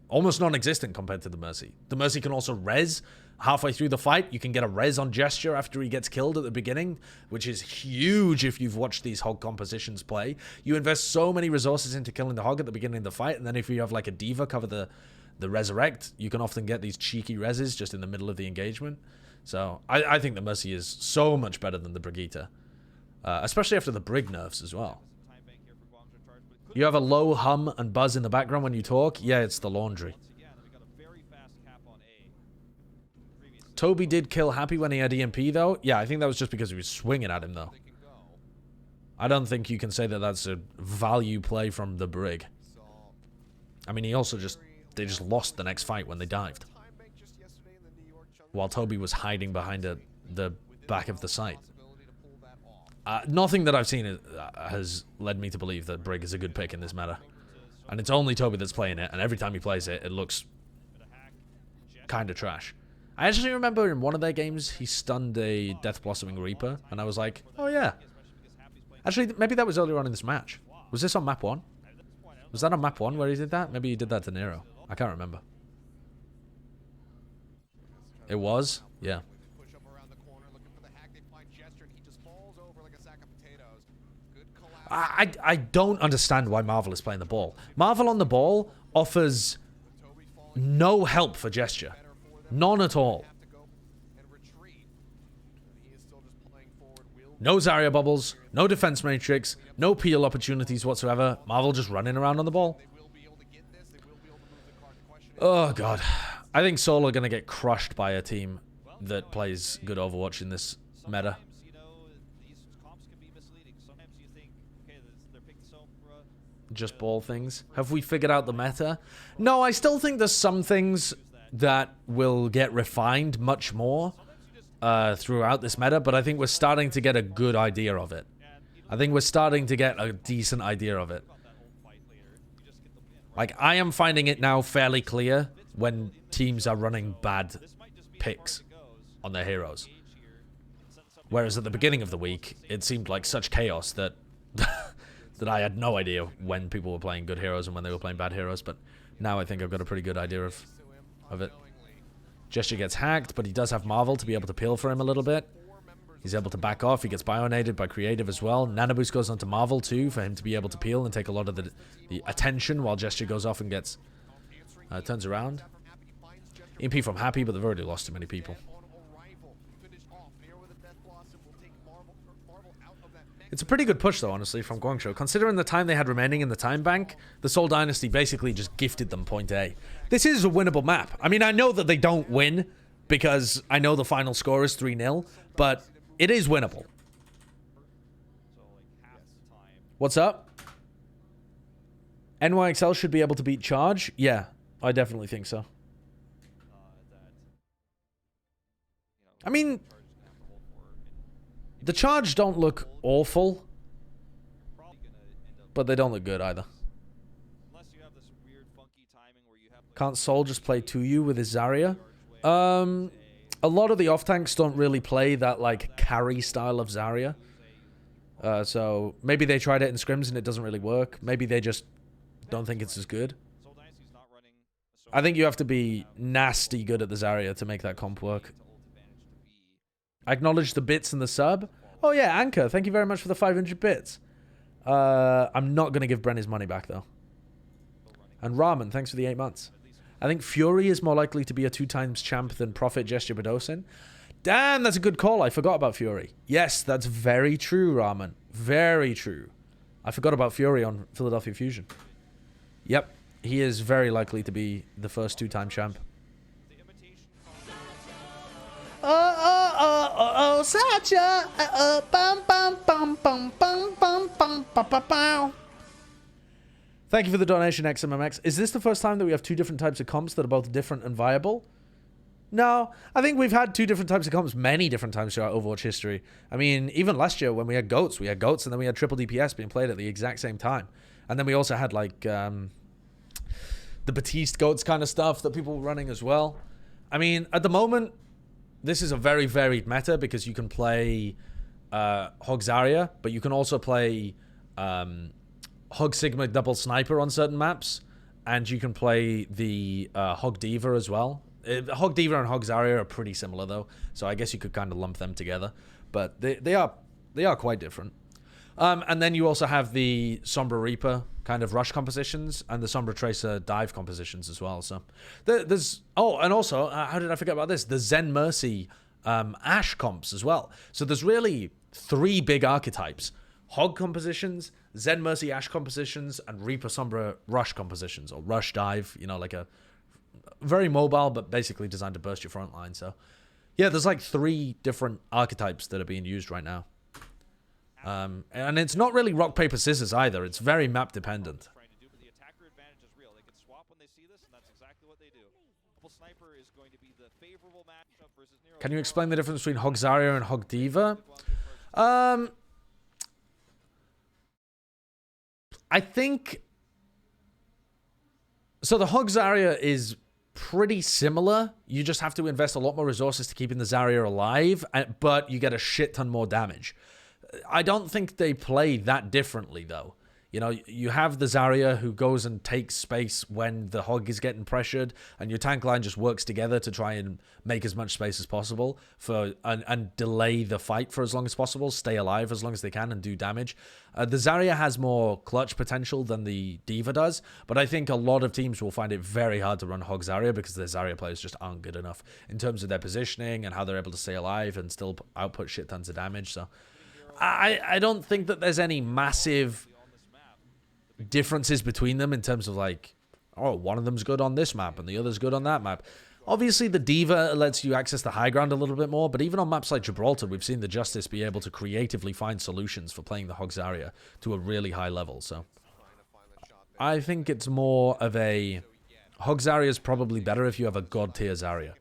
almost non-existent compared to the Mercy. The Mercy can also res halfway through the fight. You can get a res on Gesture after he gets killed at the beginning, which is huge if you've watched these Hog compositions play. You invest so many resources into killing the Hog at the beginning of the fight, and then if you have like a Diva cover the Resurrect, you can often get these cheeky reses just in the middle of the engagement. So I think the Mercy is so much better than the Brigitte, especially after the Brig nerfs as well. You have a low hum and buzz in the background when you talk. Yeah, it's the laundry. Toby did kill Happy when he had EMP, though. Yeah, I think that was just because he was swinging at him, though. I don't think you can say that that's a value play from the Brig. I mean, he also they just lost the next fight when they dived, while Toby was hiding behind the back of the site. Nothing that I've seen has led me to believe that Brig is a good pick in this meta. And it's only Toby that's playing it, and every time he plays it, it looks kind of trash. I actually remember in one of their games, he stunned a Death Blossoming Reaper, and I was like, oh yeah. Actually, maybe that was earlier on in this match. Was this on map 1? Was that on map 1 where he did that? Maybe he did that to Nero. I can't remember. It was? Yeah. I don't understand why Marvel is playing the ball. Marvel on the ball offers no help for Gesture. None at all. No Zarya bubbles, no defense matrix, no peel opportunities whatsoever. Marvel just running around on the ball. Oh, God. I think Seoul are going to get crushed by a team that plays good Overwatch in this meta. Just ball things. Have we figured out the meta? No, I still think there's some things that will get refined much more throughout this meta, but I think we're starting to get a good idea of it. I think we're starting to get a decent idea of it. Like, I am finding it now fairly clear when teams are running bad picks on their heroes. Whereas at the beginning of the week, it seemed like such chaos that that I had no idea when people were playing good heroes and when they were playing bad heroes, but now I think I've got a pretty good idea of it. Gesture gets hacked, but he does have Marvel to be able to peel for him a little bit. He's able to back off. He gets bionated by Creative as well. Nanoboost goes onto Marvel too for him to be able to peel and take a lot of the attention while Gesture goes off and gets turns around. EMP from Happy, but they've already lost too many people. It's a pretty good push, though, honestly, from Guangzhou. Considering the time they had remaining in the time bank, the Seoul Dynasty basically just gifted them point A. This is a winnable map. I mean, I know that they don't win because I know the final score is 3-0, but it is winnable. What's up? NYXL should be able to beat Charge? Yeah, I definitely think so. I mean, the Charge don't look awful, but they don't look good either. Can't Seoul just play 2U with his Zarya? A lot of the off-tanks don't really play that, like, carry style of Zarya. So maybe they tried it in scrims and it doesn't really work. Maybe they just don't think it's as good. I think you have to be nasty good at the Zarya to make that comp work. I acknowledge the bits and the sub. Oh yeah, Anchor, thank you very much for the 500 bits. I'm not going to give Bren his money back, though. And Ramen, thanks for the 8 months. I think Fury is more likely to be a 2x champ than Prophet Gesture Badosin. Damn, that's a good call. I forgot about Fury. Yes, that's very true, Ramen. Very true. I forgot about Fury on Philadelphia Fusion. Yep, he is very likely to be the first 2-time champ. Oh, Satcha. Bum, bum, bum, bum, bum, bum, bum, bum, bum, bum. Thank you for the donation, XMMX. Is this the first time that we have 2 different types of comps that are both different and viable? No, I think we've had two different types of comps many different times throughout Overwatch history. I mean, even last year when we had GOATs and then we had triple DPS being played at the exact same time. And then we also had like the Batiste GOATs kind of stuff that people were running as well. I mean, at the moment, this is a very varied meta because you can play Hog Zarya, but you can also play Hog Sigma double sniper on certain maps, and you can play the Hog Diva as well. Hog Diva and Hog Zarya are pretty similar though, so I guess you could kind of lump them together, but they are quite different. And then you also have the Sombra Reaper kind of rush compositions and the Sombra Tracer dive compositions as well. So there's and also how did I forget about this? The Zen Mercy Ashe comps as well. So there's really 3 big archetypes: Hog compositions, Zen Mercy Ashe compositions, and Reaper Sombra rush compositions, or rush dive, you know, like a very mobile but basically designed to burst your front line. So yeah, there's like 3 different archetypes that are being used right now. And it's not really rock paper scissors either. It's very map dependent. Trying to do, but the attacker advantage is real. They can swap when they see this, and that's exactly what they do. Double sniper is going to be the favorable matchup versus Nero. Can you explain the difference between Hog Zarya and Hog Diva? I think so. The Hog Zarya is pretty similar. You just have to invest a lot more resources to keeping the Zarya alive, but you get a shit ton more damage. I don't think they play that differently, though. You know, you have the Zarya who goes and takes space when the Hog is getting pressured, and your tank line just works together to try and make as much space as possible and delay the fight for as long as possible, stay alive as long as they can, and do damage. The Zarya has more clutch potential than the Diva does, but I think a lot of teams will find it very hard to run Hog Zarya because their Zarya players just aren't good enough in terms of their positioning and how they're able to stay alive and still output shit tons of damage. So I don't think that there's any massive differences between them in terms of like, oh, one of them's good on this map and the other's good on that map. Obviously, the Diva lets you access the high ground a little bit more, but even on maps like Gibraltar, we've seen the Justice be able to creatively find solutions for playing the Hog Zarya to a really high level. So I think it's more of a Hog Zarya is probably better if you have a god tier Zarya.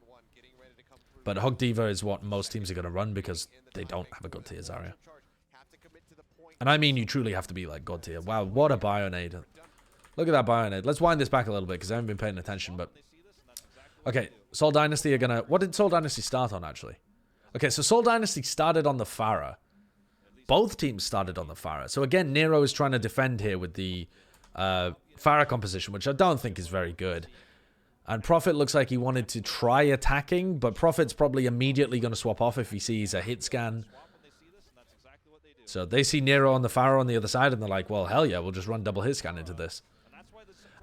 But Hog Diva is what most teams are going to run because they don't have a god tier Zarya. And I mean, you truly have to be like god tier. Wow, what a Bionade. Look at that Bionade. Let's wind this back a little bit because I haven't been paying attention. But okay, Seoul Dynasty are going to... What did Seoul Dynasty start on, actually? Okay, so Seoul Dynasty started on the Pharah. Both teams started on the Pharah. So again, Nero is trying to defend here with the Pharah composition, which I don't think is very good. And Prophet looks like he wanted to try attacking, but Prophet's probably immediately going to swap off if he sees a hit scan. So they see Nero on the Pharah on the other side, and they're like, well, hell yeah, we'll just run double hit scan into this.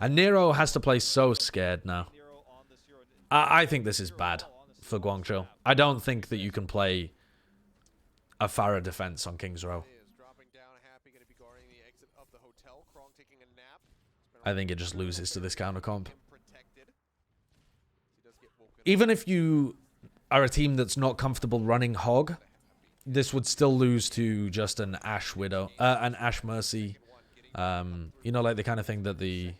And Nero has to play so scared now. I think this is bad for Guangzhou. I don't think that you can play a Pharah defense on King's Row. I think it just loses to this counter comp. Even if you are a team that's not comfortable running Hog, this would still lose to just an Ashe Widow, an Ashe Mercy. You know, like the kind of thing that the...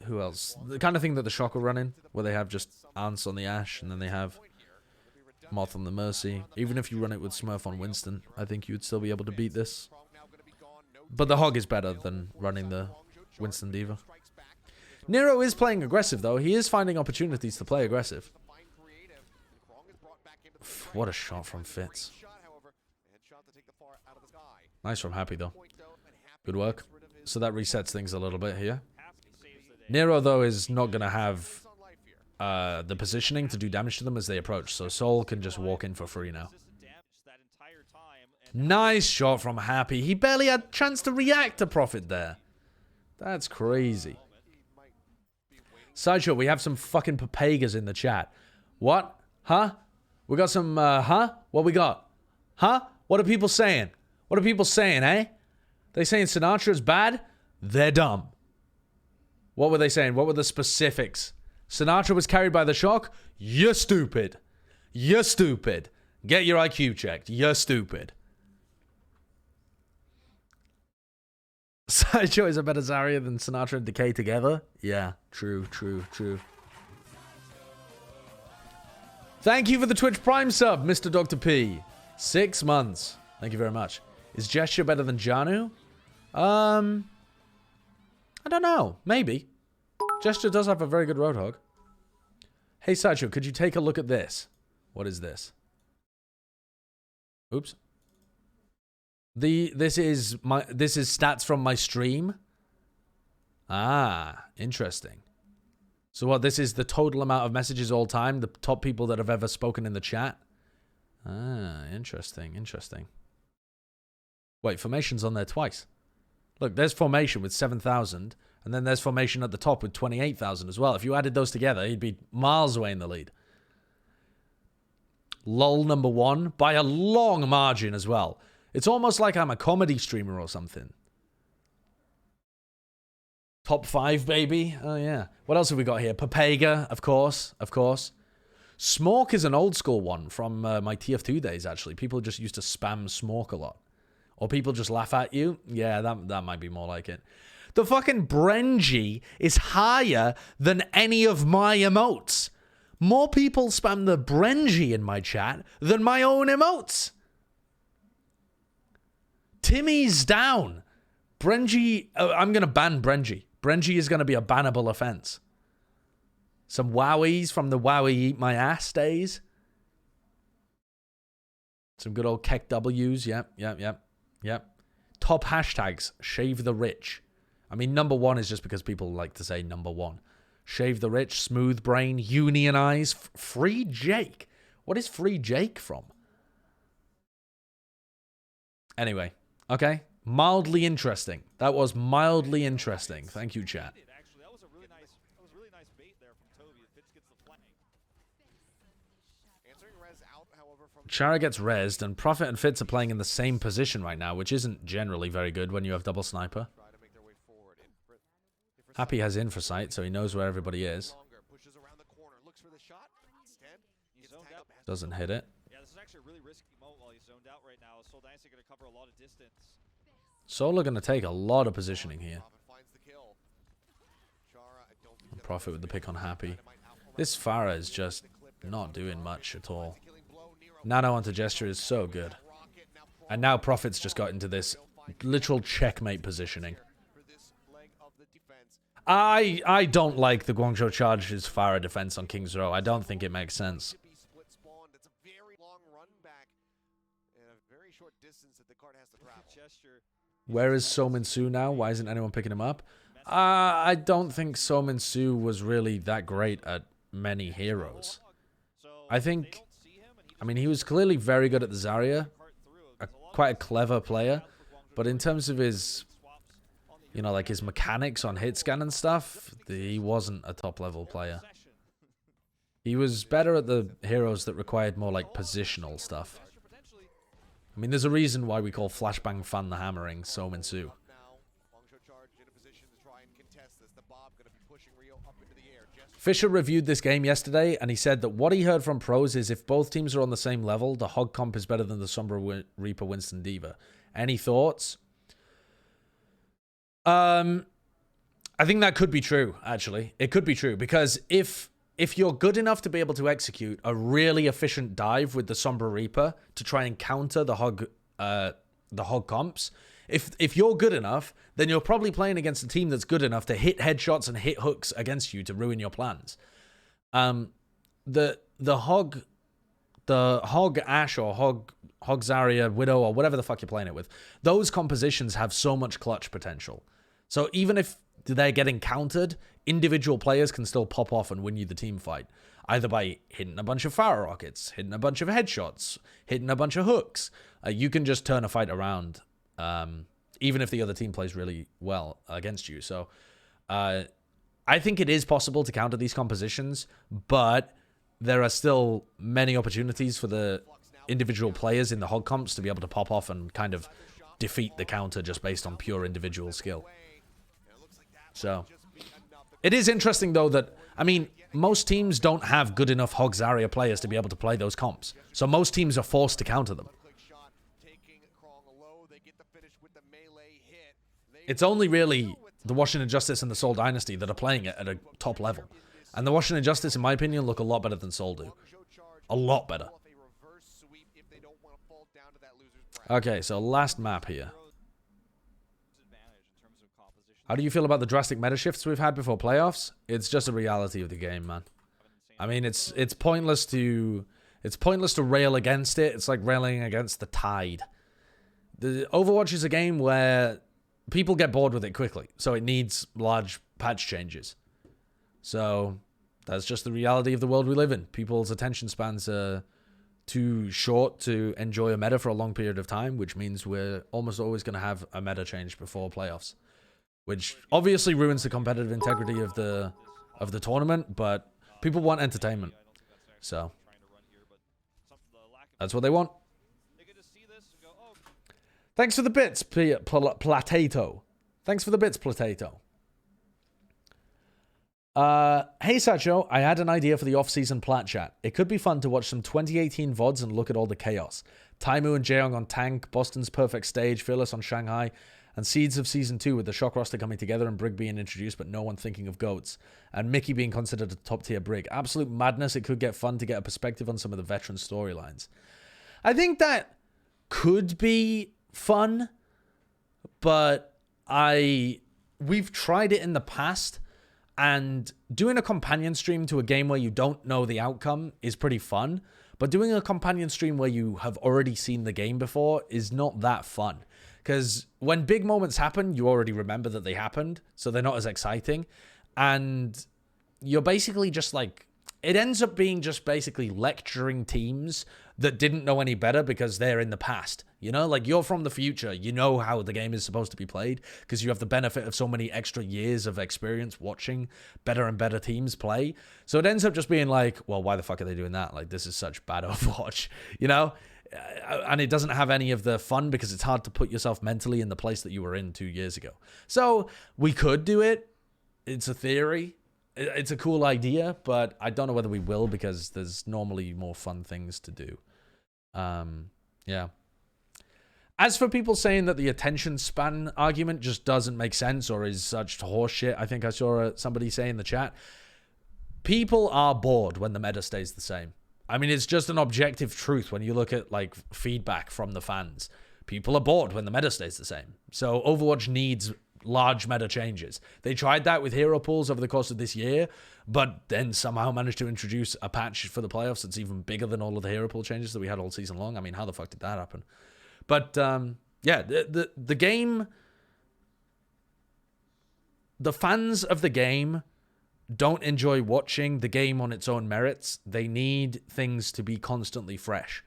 who else? The kind of thing that the Shock are running, where they have just Ants on the Ashe, and then they have Moth on the Mercy. Even if you run it with Smurf on Winston, I think you would still be able to beat this. But the Hog is better than running the Winston Diva. Nero is playing aggressive, though. He is finding opportunities to play aggressive. What a shot from Fitz. Nice from Happy, though. Good work. So that resets things a little bit here. Nero, though, is not going to have the positioning to do damage to them as they approach. So Seoul can just walk in for free now. Nice shot from Happy. He barely had a chance to react to Prophet there. That's crazy. Sideshow, we have some fucking papagas in the chat. What? Huh? We got some, huh? What we got? Huh? What are people saying? What are people saying, eh? They saying Sinatra's bad? They're dumb. What were they saying? What were the specifics? Sinatra was carried by the Shock? You're stupid. You're stupid. Get your IQ checked. You're stupid. Sideshow is a better Zarya than Sinatra and Decay together? Yeah, true, true, true. Thank you for the Twitch Prime sub, Mr. Dr. P. 6 months. Thank you very much. Is Gesture better than Janu? I don't know. Maybe. Gesture does have a very good Roadhog. Hey, Sideshow, could you take a look at this? What is this? Oops. This is stats from my stream. Ah, interesting. So what, this is the total amount of messages all time, the top people that have ever spoken in the chat? Ah, interesting, interesting. Wait, Formation's on there twice. Look, there's Formation with 7,000, and then there's Formation at the top with 28,000 as well. If you added those together, he'd be miles away in the lead. LOL #1 by a long margin as well. It's almost like I'm a comedy streamer or something. Top 5, baby. Oh, yeah. What else have we got here? Papega, of course. Of course. Smork is an old school one from my TF2 days, actually. People just used to spam Smork a lot. Or people just laugh at you. Yeah, that might be more like it. The fucking Brenji is higher than any of my emotes. More people spam the Brenji in my chat than my own emotes. Timmy's down. Brenji, I'm going to ban Brenji. Brenji is going to be a bannable offense. Some wowies from the wowie eat my ass days. Some good old Keck W's. Yep. Top hashtags. Shave the rich. I mean, #1 is just because people like to say #1. Shave the rich. Smooth brain. Unionize. Free Jake. What is Free Jake from? Anyway. Okay. Mildly interesting. That was mildly interesting. Thank you, chat. Actually, that was a really nice bait there from Toby. Fitz gets the flag. Answering res out, however, from Chara gets rezzed, and Prophet and Fitz are playing in the same position right now, which isn't generally very good when you have double sniper. try to make their way forward. Happy has infrasight, so he knows where everybody is. Longer, pushes around the corner, looks for the shot. Instead, he's zoned tagged out. up. Doesn't hit it. Yeah, this is actually a really risky moat while he's zoned out right now. Seoul Dynasty going to cover a lot of distance. Solar going to take a lot of positioning here. Prophet finds the kill. Chara, I don't think that Prophet with the pick on Happy. This Farah is just not doing much at all. Nano onto Gesture is so good. And now Prophet's just got into this literal checkmate positioning. for this leg of the defense. I don't like the Guangzhou Charge's Farah defense on King's Row. I don't think it makes sense. To be split spawned. It's a very long run back and a very short distance that the card has to travel. Gesture. Where is Somin Su now? Why isn't anyone picking him up? I don't think Somin Su was really that great at many heroes. So I think, I mean, he was clearly very good at the Zarya, quite a clever player, but in terms of his, you know, like his mechanics on hit scan and stuff, he wasn't a top level player. He was better at the heroes that required more like positional stuff. I mean, there's a reason why we call Flashbang Fan the Hammering Somin Su. Now, Guangzhou Charge in a position to try and contest this. The Bob going to be pushing Rio up into the air. Fisher reviewed this game yesterday, and he said that what he heard from pros is if both teams are on the same level, the Hog comp is better than the Sombra Reaper Winston Diva. Any thoughts? I think that could be true, actually. It could be true, because if you're good enough to be able to execute a really efficient dive with the Sombra Reaper to try and counter the Hog comps, if you're good enough, then you're probably playing against a team that's good enough to hit headshots and hit hooks against you to ruin your plans. The Hog Ash or Hog Zarya, Widow, or whatever the fuck you're playing it with, those compositions have so much clutch potential. So even if they're getting countered, individual players can still pop off and win you the team fight. Either by hitting a bunch of fire rockets, hitting a bunch of headshots, hitting a bunch of hooks. You can just turn a fight around, even if the other team plays really well against you. So I think it is possible to counter these compositions, but there are still many opportunities for the individual players in the Hog comps to be able to pop off and kind of defeat the counter just based on pure individual skill. So it is interesting, though, that, I mean, most teams don't have good enough Hog Zarya players to be able to play those comps. So most teams are forced to counter them. It's only really the Washington Justice and the Seoul Dynasty that are playing it at a top level. And the Washington Justice, in my opinion, look a lot better than Seoul do. A lot better. Pull off a reverse sweep if they don't want to fall down to that loser's bracket. Okay, so last map here. Disadvantage in terms of composition. How do you feel about the drastic meta shifts we've had before playoffs? It's just a reality of the game, man. I mean, it's pointless to rail against it. It's like railing against the tide. The Overwatch is a game where people get bored with it quickly, so it needs large patch changes. So that's just the reality of the world we live in. People's attention spans are too short to enjoy a meta for a long period of time, which means we're almost always going to have a meta change before playoffs, which obviously ruins the competitive integrity of the tournament, but people want entertainment. So that's what they want. Thanks for the bits, Platato. Thanks for the bits, Platato. Hey, Sacho, I had an idea for the off-season plat chat. It could be fun to watch some 2018 VODs and look at all the chaos. Taimu and Jaeyoung on Tank, Boston's Perfect Stage, Fearless on Shanghai, and Seeds of Season 2 with the Shock roster coming together and Brig being introduced but no one thinking of GOATs. And Mickey being considered a top-tier Brig. Absolute madness. It could get fun to get a perspective on some of the veteran storylines. I think that could be fun, but we've tried it in the past, and doing a companion stream to a game where you don't know the outcome is pretty fun, but doing a companion stream where you have already seen the game before is not that fun, because when big moments happen, you already remember that they happened, so they're not as exciting, and you're basically just like, it ends up being just basically lecturing teams that didn't know any better because they're in the past. You know, like, you're from the future. You know how the game is supposed to be played because you have the benefit of so many extra years of experience watching better and better teams play. So it ends up just being like, well, why the fuck are they doing that? Like, this is such bad Overwatch, you know? And it doesn't have any of the fun because it's hard to put yourself mentally in the place that you were in 2 years ago. So we could do it. It's a theory. It's a cool idea, but I don't know whether we will because there's normally more fun things to do. Yeah. As for people saying that the attention span argument just doesn't make sense or is such horseshit, I think I saw somebody say in the chat, people are bored when the meta stays the same. I mean, it's just an objective truth when you look at, like, feedback from the fans. People are bored when the meta stays the same. So Overwatch needs large meta changes. They tried that with hero pools over the course of this year, but then somehow managed to introduce a patch for the playoffs that's even bigger than all of the hero pool changes that we had all season long. I mean, how the fuck did that happen? But yeah, the game, the fans of the game don't enjoy watching the game on its own merits. They need things to be constantly fresh.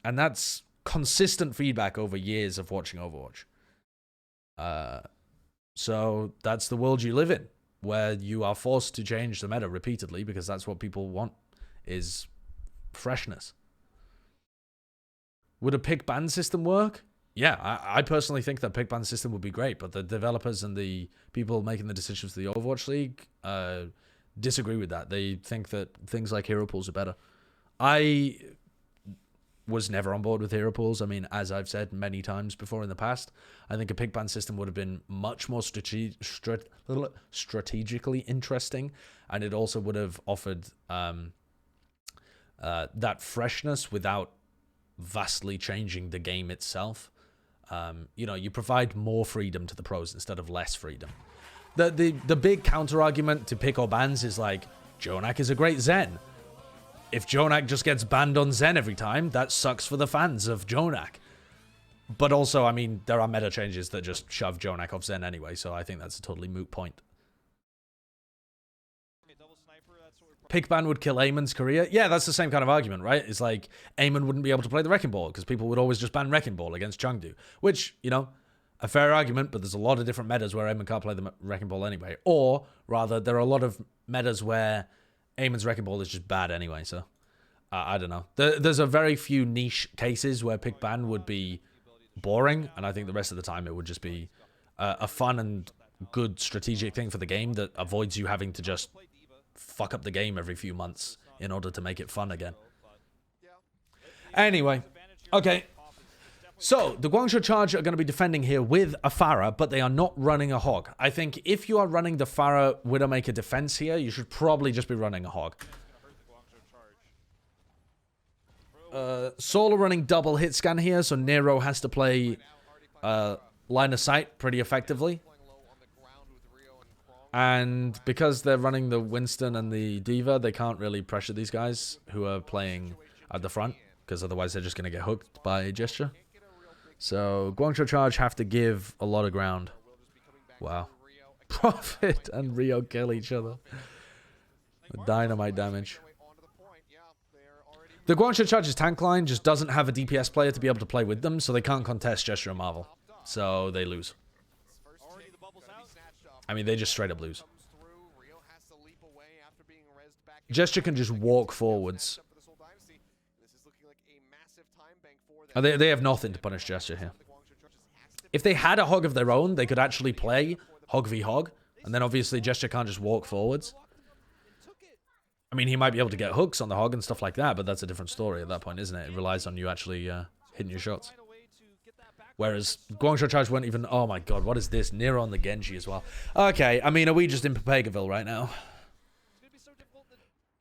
And that's consistent feedback over years of watching Overwatch. So that's the world you live in, where you are forced to change the meta repeatedly because that's what people want, is freshness. Would a pick ban system work? Yeah, I personally think that pick ban system would be great, but the developers and the people making the decisions for the Overwatch League disagree with that. They think that things like hero pools are better. I was never on board with hero pools. I mean, as I've said many times before in the past, I think a pick ban system would have been much more strategically interesting, and it also would have offered that freshness without vastly changing the game itself. You know, you provide more freedom to the pros instead of less freedom. The big counter argument to pick or bans is like, Jonak is a great Zen. If Jonak just gets banned on Zen every time, that sucks for the fans of Jonak. But also, I mean, there are meta changes that just shove Jonak off Zen anyway, so I think that's a totally moot point. Pick ban would kill Eamon's career. Yeah, that's the same kind of argument, right? It's like, Eamon wouldn't be able to play the Wrecking Ball because people would always just ban Wrecking Ball against Chengdu. Which, you know, a fair argument, but there's a lot of different metas where Eamon can't play the Wrecking Ball anyway. Or, rather, there are a lot of metas where Eamon's Wrecking Ball is just bad anyway, so I don't know. There's a very few niche cases where pick ban would be boring, and I think the rest of the time it would just be a fun and good strategic thing for the game that avoids you having to just fuck up the game every few months in order to make it fun again. Anyway, okay. So, the Guangzhou Charge are going to be defending here with a Pharah, but they are not running a Hog. I think if you are running the Pharah Widowmaker defense here, you should probably just be running a Hog. Seoul are running double hit scan here, so Nero has to play line of sight pretty effectively. And because they're running the Winston and the Diva, they can't really pressure these guys who are playing at the front, because otherwise they're just going to get hooked by Gesture. So Guangzhou Charge have to give a lot of ground. Wow. Profit and Rio kill each other. Dynamite damage. The Guangzhou Charge's tank line just doesn't have a DPS player to be able to play with them, so they can't contest Gesture and Marvel. So they lose. I mean, they just straight up lose. Gesture can just walk forwards. They have nothing to punish Gesture here. If they had a Hog of their own, they could actually play Hog v Hog, and then obviously Gesture can't just walk forwards. I mean, he might be able to get hooks on the Hog and stuff like that, but that's a different story at that point, isn't it? It relies on you actually hitting your shots. Whereas Guangzhou Charge won't even... Oh my god, what is this? Nero on the Genji as well. Okay, I mean, are we just in Papegaville right now?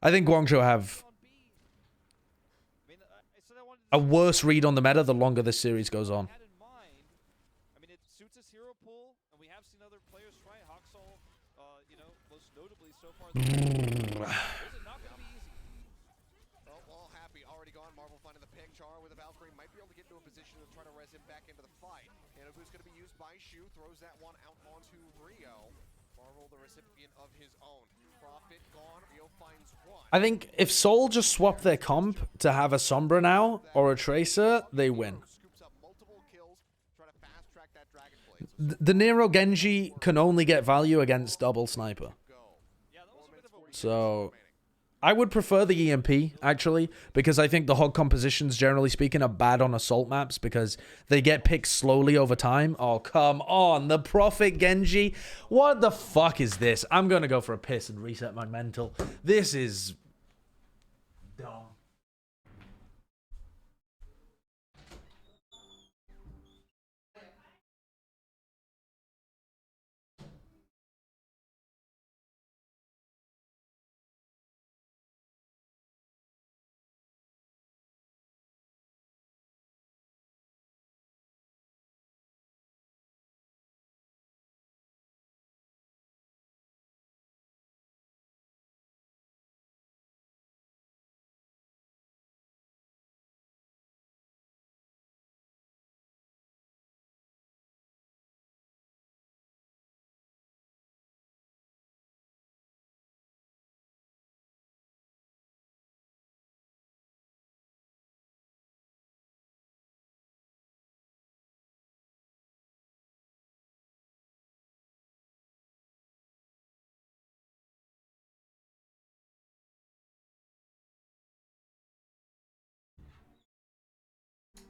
I think Guangzhou have a worse read on the meta the longer this series goes on. I mean, it suits his hero pool, and we have seen other players try Hoxall, you know, most notably so far. This is not going to be easy. Well, all happy, already gone. Marvel finding the pick. Char with a Valkyrie might be able to get into a position to try to res him back into the fight. And who's going to be used by Shu, throws that one out onto Rio. Marvel, the recipient of his own. Profit gone. Rio finds one. I think if Seoul just swap their comp to have a Sombra now, or a Tracer, they win. Scoops up multiple kills, trying to fast track that Dragon Blade. The Nero Genji can only get value against double sniper. So I would prefer the EMP, actually, because I think the Hog compositions, generally speaking, are bad on assault maps because they get picked slowly over time. Oh, come on. The Prophet Genji. What the fuck is this? I'm going to go for a piss and reset my mental. This is dumb.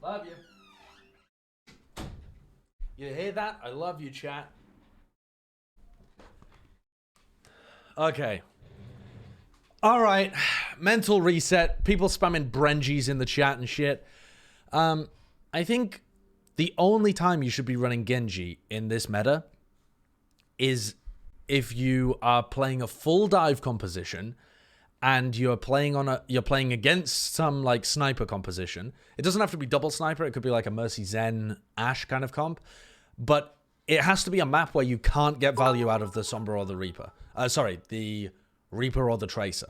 Love you. You hear that? I love you, chat. Okay. All right. Mental reset. People spamming Brenjis in the chat and shit. I think the only time you should be running Genji in this meta is if you are playing a full dive composition and you're playing against some like sniper composition. It doesn't have to be double sniper, it could be like a Mercy Zen Ashe kind of comp, but it has to be a map where you can't get value out of the Sombra or the Reaper. The Reaper or the Tracer.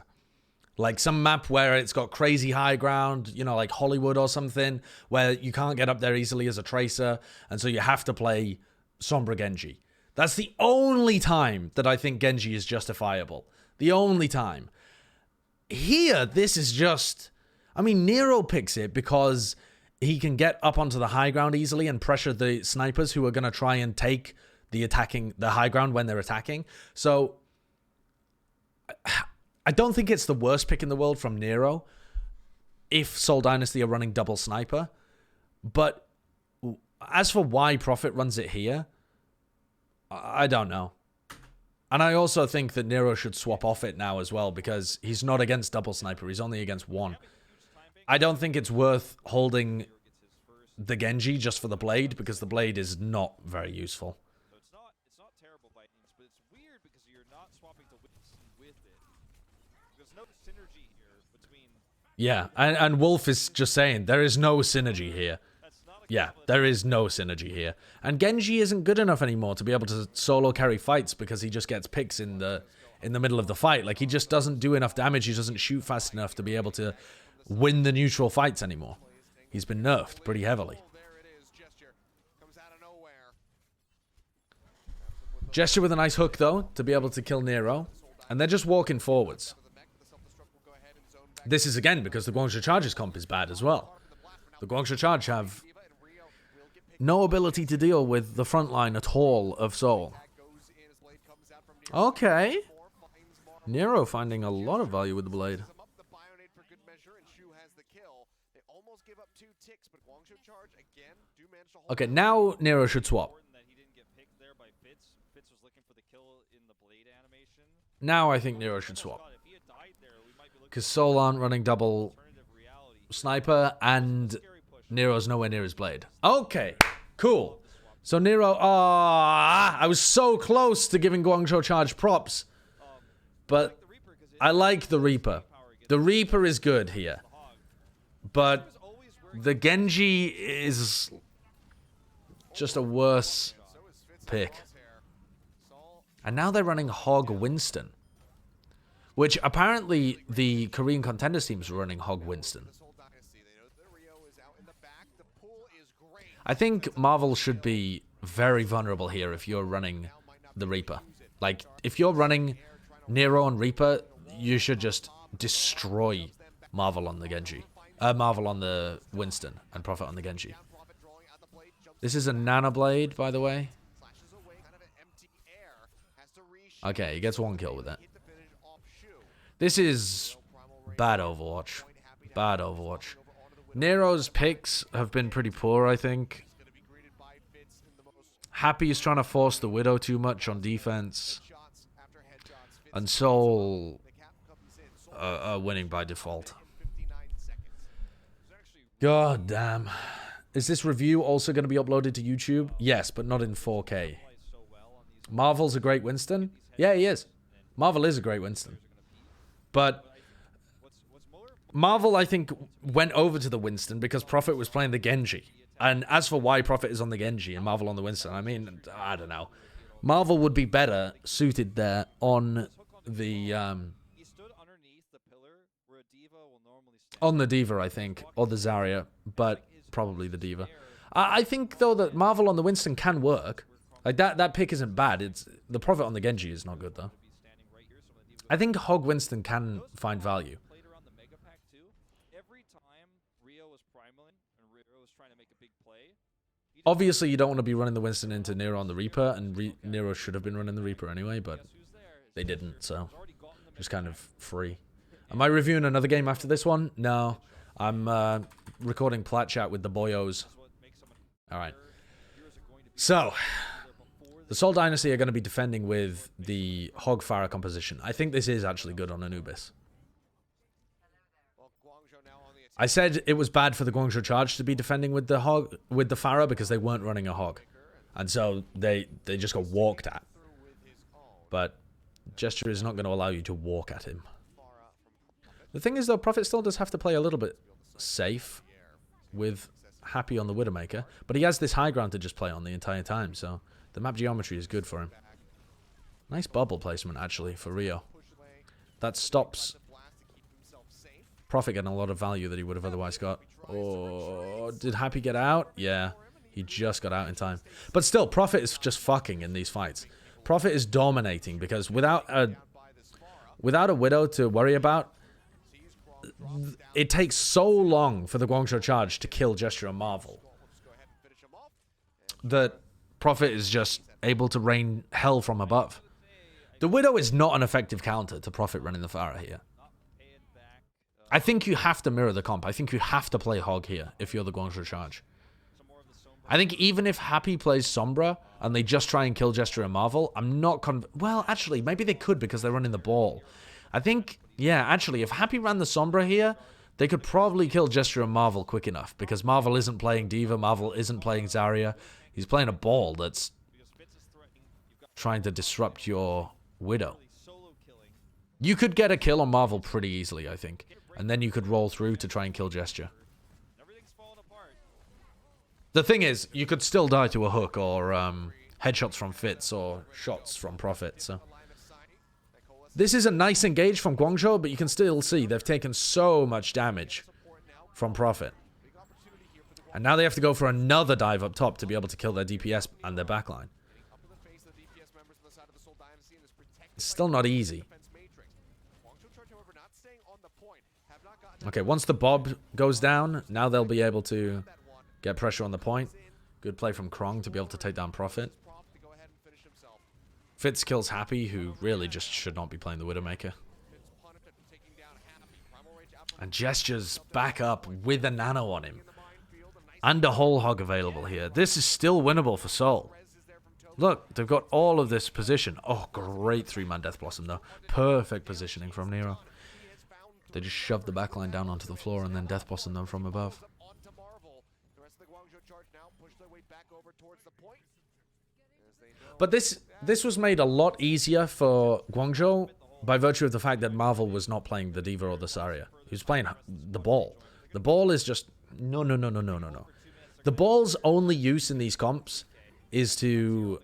Like some map where it's got crazy high ground, you know, like Hollywood or something, where you can't get up there easily as a Tracer, and so you have to play Sombra Genji. That's the only time that I think Genji is justifiable. The only time. Here, this is just... I mean, Nero picks it because he can get up onto the high ground easily and pressure the snipers who are going to try and take the high ground when they're attacking. So, I don't think it's the worst pick in the world from Nero if Seoul Dynasty are running double sniper. But as for why Prophet runs it here, I don't know. And I also think that Nero should swap off it now as well, because he's not against double sniper, he's only against one. I don't think it's worth holding the Genji just for the blade, because the blade is not very useful. So it's not terrible by means, but it's weird because you're not swapping to Winston with it. There's no synergy here between Yeah, and Wolf is just saying there is no synergy here. Yeah, there is no synergy here. And Genji isn't good enough anymore to be able to solo carry fights because he just gets picks in the middle of the fight. Like, he just doesn't do enough damage. He doesn't shoot fast enough to be able to win the neutral fights anymore. He's been nerfed pretty heavily. Gesture with a nice hook, though, to be able to kill Nero. And they're just walking forwards. This is, again, because the Guangzhou Charge's comp is bad as well. The Guangzhou Charge have no ability to deal with the front line at all of Seoul. Okay. Nero finding a lot of value with the blade. Okay, now Nero should swap. Now I think Nero should swap. Because Seoul aren't running double sniper, and Nero's nowhere near his blade. Okay, cool. So Nero, I was so close to giving Guangzhou Charge props. But I like the Reaper. The Reaper is good here. But the Genji is just a worse pick. And now they're running Hog Winston. Which apparently the Korean contenders teams are running Hog Winston. I think Marvel should be very vulnerable here if you're running the Reaper. Like, if you're running Nero and Reaper, you should just destroy Marvel on the Genji. Marvel on the Winston and Prophet on the Genji. This is a Nano Blade, by the way. Okay, he gets one kill with it. This is bad Overwatch. Bad Overwatch. Nero's picks have been pretty poor, I think. Happy is trying to force the Widow too much on defense. And Seoul are winning by default. God damn. Is this review also going to be uploaded to YouTube? Yes, but not in 4K. Marvel's a great Winston? Yeah, he is. Marvel is a great Winston. But Marvel, I think, went over to the Winston because Prophet was playing the Genji. And as for why Prophet is on the Genji and Marvel on the Winston, I mean, I don't know. Marvel would be better suited there on the Diva, I think, or the Zarya, but probably the Diva. I think though that Marvel on the Winston can work. Like that pick isn't bad. It's the Prophet on the Genji is not good though. I think Hog Winston can find value. Obviously, you don't want to be running the Winston into Nero on the Reaper, and Nero should have been running the Reaper anyway, but they didn't, so just kind of free. Am I reviewing another game after this one? No. I'm recording Plat Chat with the boyos. Alright. So, the Seoul Dynasty are going to be defending with the Hog Pharah composition. I think this is actually good on Anubis. I said it was bad for the Guangzhou Charge to be defending with the Pharah because they weren't running a Hog. And so they just got walked at. But Gesture is not going to allow you to walk at him. The thing is, though, Prophet still does have to play a little bit safe with Happy on the Widowmaker. But he has this high ground to just play on the entire time, so the map geometry is good for him. Nice bubble placement, actually, for Rio. That stops Prophet getting a lot of value that he would have otherwise got. Oh, did Happy get out? Yeah, he just got out in time. But still, Prophet is just fucking in these fights. Prophet is dominating because without a Widow to worry about, it takes so long for the Guangzhou Charge to kill Gesture and Marvel that Prophet is just able to rain hell from above. The Widow is not an effective counter to Prophet running the Pharah here. I think you have to mirror the comp. I think you have to play Hog here if you're the Guangzhou Charge. I think even if Happy plays Sombra and they just try and kill Gesture and Marvel, I'm not well, actually, maybe they could because they're running the ball. I think, yeah, actually, if Happy ran the Sombra here, they could probably kill Gesture and Marvel quick enough because Marvel isn't playing Diva, Marvel isn't playing Zarya. He's playing a ball that's trying to disrupt your Widow. You could get a kill on Marvel pretty easily, I think. And then you could roll through to try and kill Gesture. Everything's falling apart. The thing is, you could still die to a hook or headshots from Fitz or shots from Profit. So this is a nice engage from Guangzhou, but you can still see they've taken so much damage from Profit. And now they have to go for another dive up top to be able to kill their DPS and their backline. It's still not easy. Okay, once the Bob goes down, now they'll be able to get pressure on the point. Good play from Krong to be able to take down Profit. Fitz kills Happy, who really just should not be playing the Widowmaker. And Gesture's back up with a nano on him. And a whole hog available here. This is still winnable for Seoul. Look, they've got all of this position. Oh, great 3-man Death Blossom, though. Perfect positioning from Nero. They just shoved the backline down onto the floor and then Death Blossom them from above. But this was made a lot easier for Guangzhou by virtue of the fact that Marvel was not playing the D.Va or the Zarya. He was playing the ball. The ball is just... No. The ball's only use in these comps is to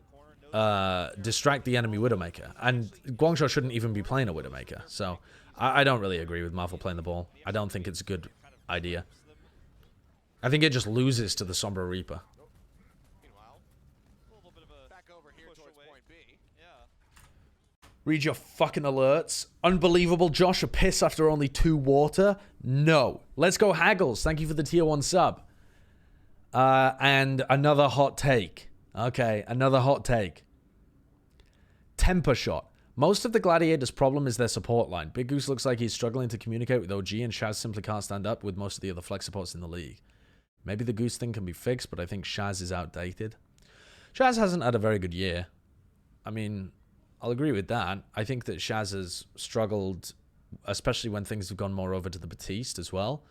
distract the enemy Widowmaker. And Guangzhou shouldn't even be playing a Widowmaker. So I don't really agree with Marvel playing the ball. I don't think it's a good idea. I think it just loses to the Sombra Reaper. Read your fucking alerts. Unbelievable, Josh. A piss after only 2 water? No. Let's go Haggles. Thank you for the tier 1 sub. And another hot take. Okay, another hot take. Temper shot. Most of the Gladiators' problem is their support line. Big Goose looks like he's struggling to communicate with OG, and Shaz simply can't stand up with most of the other flex supports in the league. Maybe the Goose thing can be fixed, but I think Shaz is outdated. Shaz hasn't had a very good year. I mean... I'll agree with that. I think that Shaz has struggled, especially when things have gone more over to the Batiste as well.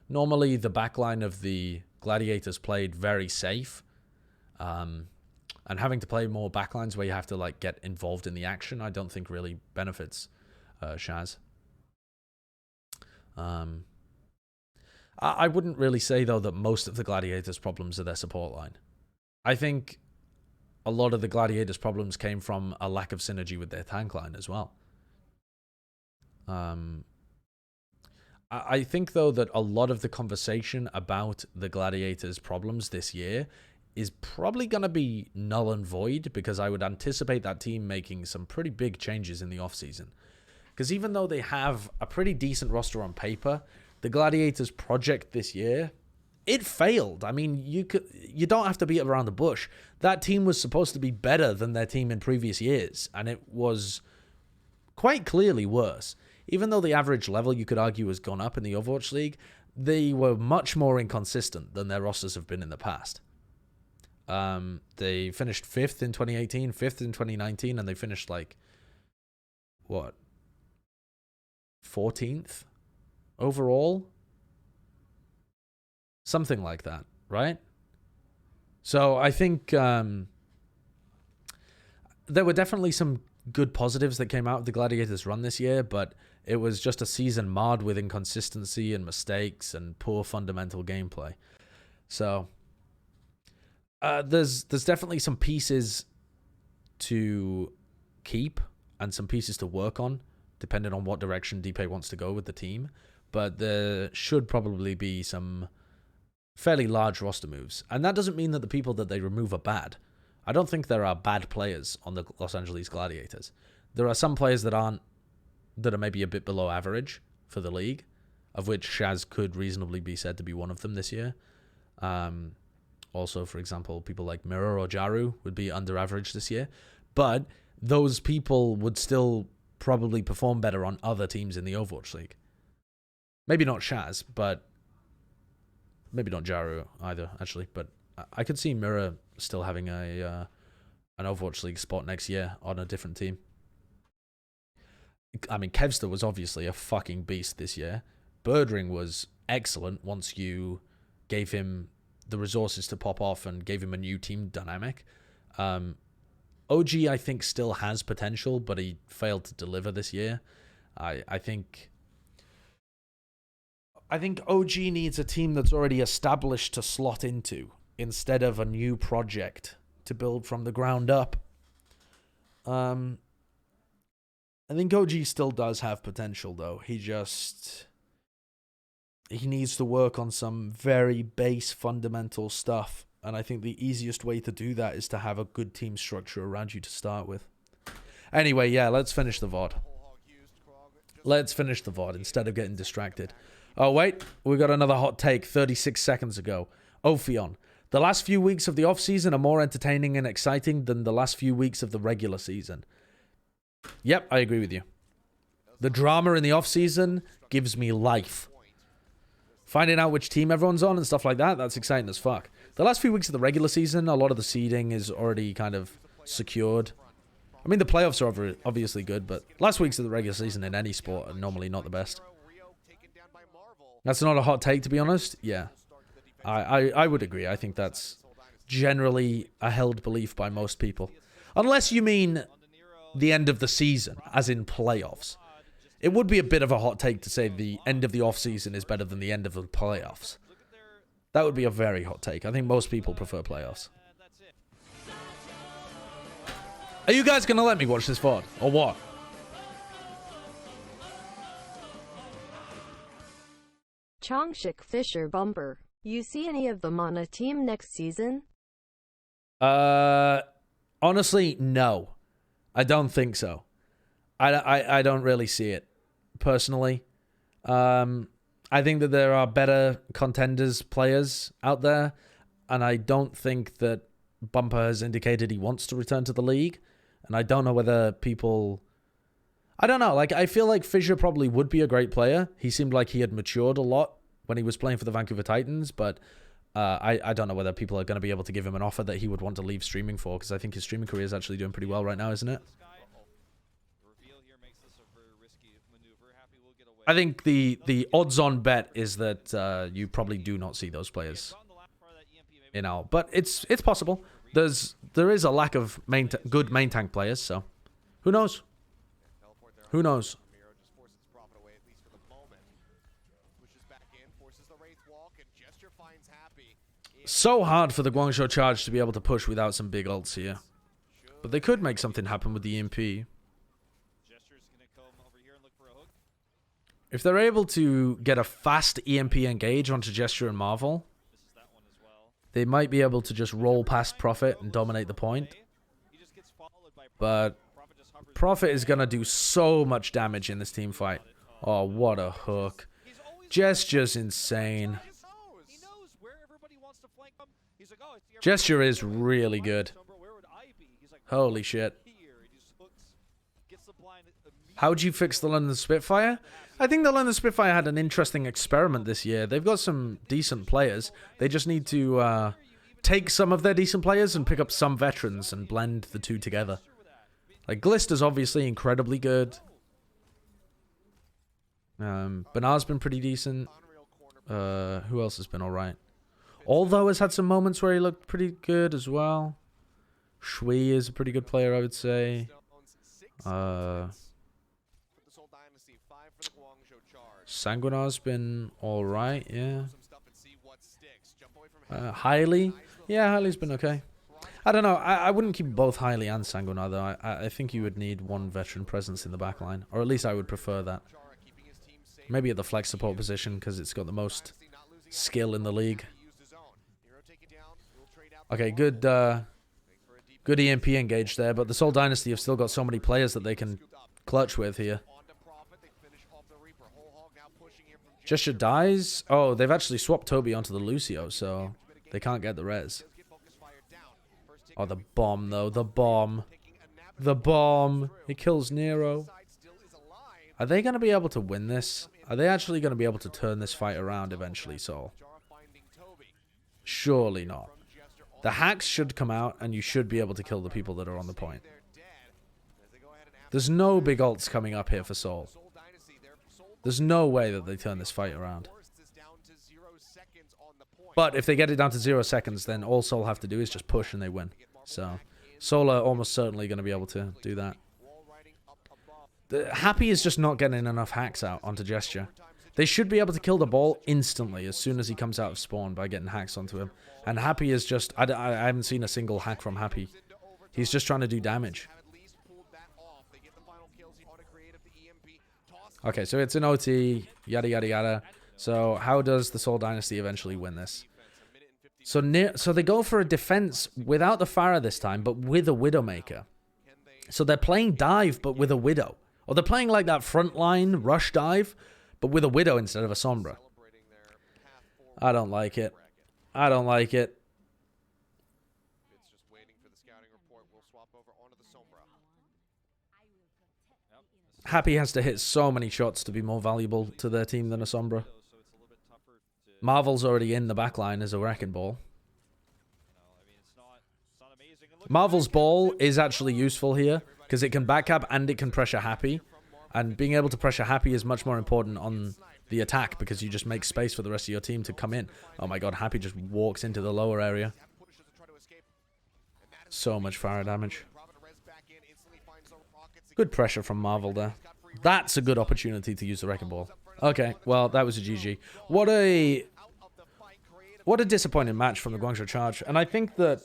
Normally, the backline of the Gladiators played very safe. And having to play more backlines where you have to like get involved in the action, I don't think really benefits Shaz. I wouldn't really say, though, that most of the Gladiators' problems are their support line. I think... a lot of the Gladiators' problems came from a lack of synergy with their tank line as well. I think, though, that a lot of the conversation about the Gladiators' problems this year is probably going to be null and void, because I would anticipate that team making some pretty big changes in the offseason. Because even though they have a pretty decent roster on paper, the Gladiators' project this year... it failed. I mean, you don't have to beat around the bush. That team was supposed to be better than their team in previous years, and it was quite clearly worse. Even though the average level, you could argue, has gone up in the Overwatch League, they were much more inconsistent than their rosters have been in the past. They finished 5th in 2018, 5th in 2019, and they finished, like, what? 14th overall? Something like that, right? So I think there were definitely some good positives that came out of the Gladiators run this year, but it was just a season marred with inconsistency and mistakes and poor fundamental gameplay. So there's definitely some pieces to keep and some pieces to work on, depending on what direction DP wants to go with the team. But there should probably be some fairly large roster moves. And that doesn't mean that the people that they remove are bad. I don't think there are bad players on the Los Angeles Gladiators. There are some players that are maybe a bit below average for the league, of which Shaz could reasonably be said to be one of them this year. Also, for example, people like Mirror or Jaru would be under average this year. But those people would still probably perform better on other teams in the Overwatch League. Maybe not Shaz, but... maybe not Jaru either, actually, but I could see Mirror still having an Overwatch League spot next year on a different team. I mean, Kevster was obviously a fucking beast this year. Birdring was excellent once you gave him the resources to pop off and gave him a new team dynamic. OG, I think, still has potential, but he failed to deliver this year. I think I think OG needs a team that's already established to slot into instead of a new project to build from the ground up. I think OG still does have potential, though. He needs to work on some very base fundamental stuff. And I think the easiest way to do that is to have a good team structure around you to start with. Anyway, yeah, let's finish the VOD. Let's finish the VOD instead of getting distracted. Oh, wait. We got another hot take 36 seconds ago. Ophion. The last few weeks of the off-season are more entertaining and exciting than the last few weeks of the regular season. Yep, I agree with you. The drama in the off-season gives me life. Finding out which team everyone's on and stuff like that, that's exciting as fuck. The last few weeks of the regular season, a lot of the seeding is already kind of secured. I mean, the playoffs are obviously good, but last weeks of the regular season in any sport are normally not the best. That's not a hot take, to be honest. Yeah, I would agree. I think that's generally a held belief by most people. Unless you mean the end of the season, as in playoffs. It would be a bit of a hot take to say the end of the off-season is better than the end of the playoffs. That would be a very hot take. I think most people prefer playoffs. Are you guys going to let me watch this VOD? Or what? Chongshik Fisher Bumper. You see any of them on a team next season? Honestly, no. I don't think so. I don't really see it, personally. I think that there are better contenders players out there, and I don't think that Bumper has indicated he wants to return to the league, and I don't know whether people... I don't know, like, I feel like Fisher probably would be a great player. He seemed like he had matured a lot when he was playing for the Vancouver Titans, but I don't know whether people are going to be able to give him an offer that he would want to leave streaming for, because I think his streaming career is actually doing pretty well right now, isn't it? I think the odds-on bet is that you probably do not see those players in our, but it's possible. There is a lack of good main tank players, so who knows? Who knows? So hard for the Guangzhou Charge to be able to push without some big ults here, but they could make something happen with the EMP. If they're able to get a fast EMP engage onto Gesture and Marvel, they might be able to just roll past Prophet and dominate the point. But Prophet is going to do so much damage in this team fight. Oh, what a hook. Gesture's insane. Gesture is really good. Holy shit. How'd you fix the London Spitfire? I think the London Spitfire had an interesting experiment this year. They've got some decent players. They just need to take some of their decent players and pick up some veterans and blend the two together. Like, Glister's obviously incredibly good. Banar's been pretty decent. Who else has been alright? Although has had some moments where he looked pretty good as well. Shui is a pretty good player, I would say. Sanguinar's been alright, yeah. Hailey? Yeah, Hailey's been okay. I don't know. I wouldn't keep both Hailey and Sanguinar, though. I think you would need one veteran presence in the backline. Or at least I would prefer that. Maybe at the flex support position, because it's got the most skill in the league. Okay, good EMP engage there, but the Seoul Dynasty have still got so many players that they can clutch with here. Gesture dies? Oh, they've actually swapped Toby onto the Lucio, so they can't get the res. Oh, the bomb, though. The bomb. The bomb. It kills Nero. Are they going to be able to win this? Are they actually going to be able to turn this fight around eventually, Seoul? Surely not. The hacks should come out, and you should be able to kill the people that are on the point. There's no big ults coming up here for Seoul. There's no way that they turn this fight around. But if they get it down to 0 seconds, then all Seoul have to do is just push and they win. So, Seoul are almost certainly going to be able to do that. Happy is just not getting enough hacks out onto Gesture. They should be able to kill the ball instantly as soon as he comes out of spawn by getting hacks onto him. And Happy is just... I haven't seen a single hack from Happy. He's just trying to do damage. Okay, so it's an OT, yada, yada, yada. So how does the Seoul Dynasty eventually win this? So they go for a defense without the Pharah this time, but with a Widowmaker. So they're playing dive, but with a Widow. Or they're playing like that frontline rush dive, but with a Widow instead of a Sombra. I don't like it. I don't like it. It's just waiting for the scouting report. We'll swap over onto the Sombra. Happy has to hit so many shots to be more valuable to their team than a Sombra. Marvel's already in the backline as a wrecking ball. Marvel's ball is actually useful here because it can back-up and it can pressure Happy. And being able to pressure Happy is much more important on the attack because you just make space for the rest of your team to come in. Oh my god, Happy just walks into the lower area. So much fire damage. Good pressure from Marvel there. That's a good opportunity to use the wrecking ball. Okay, well, that was a GG. What a disappointing match from the Guangzhou Charge. And I think that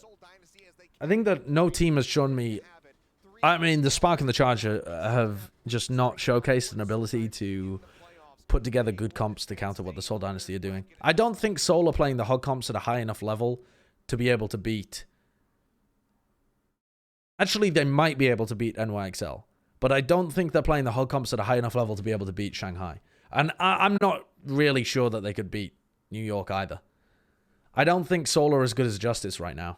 no team has shown me... I mean, the Spark and the Charge have just not showcased an ability to put together good comps to counter what the Seoul Dynasty are doing. I don't think Seoul are playing the hog comps at a high enough level to be able to beat... Actually, they might be able to beat NYXL. But I don't think they're playing the hog comps at a high enough level to be able to beat Shanghai. And I'm not really sure that they could beat New York either. I don't think Seoul are as good as Justice right now.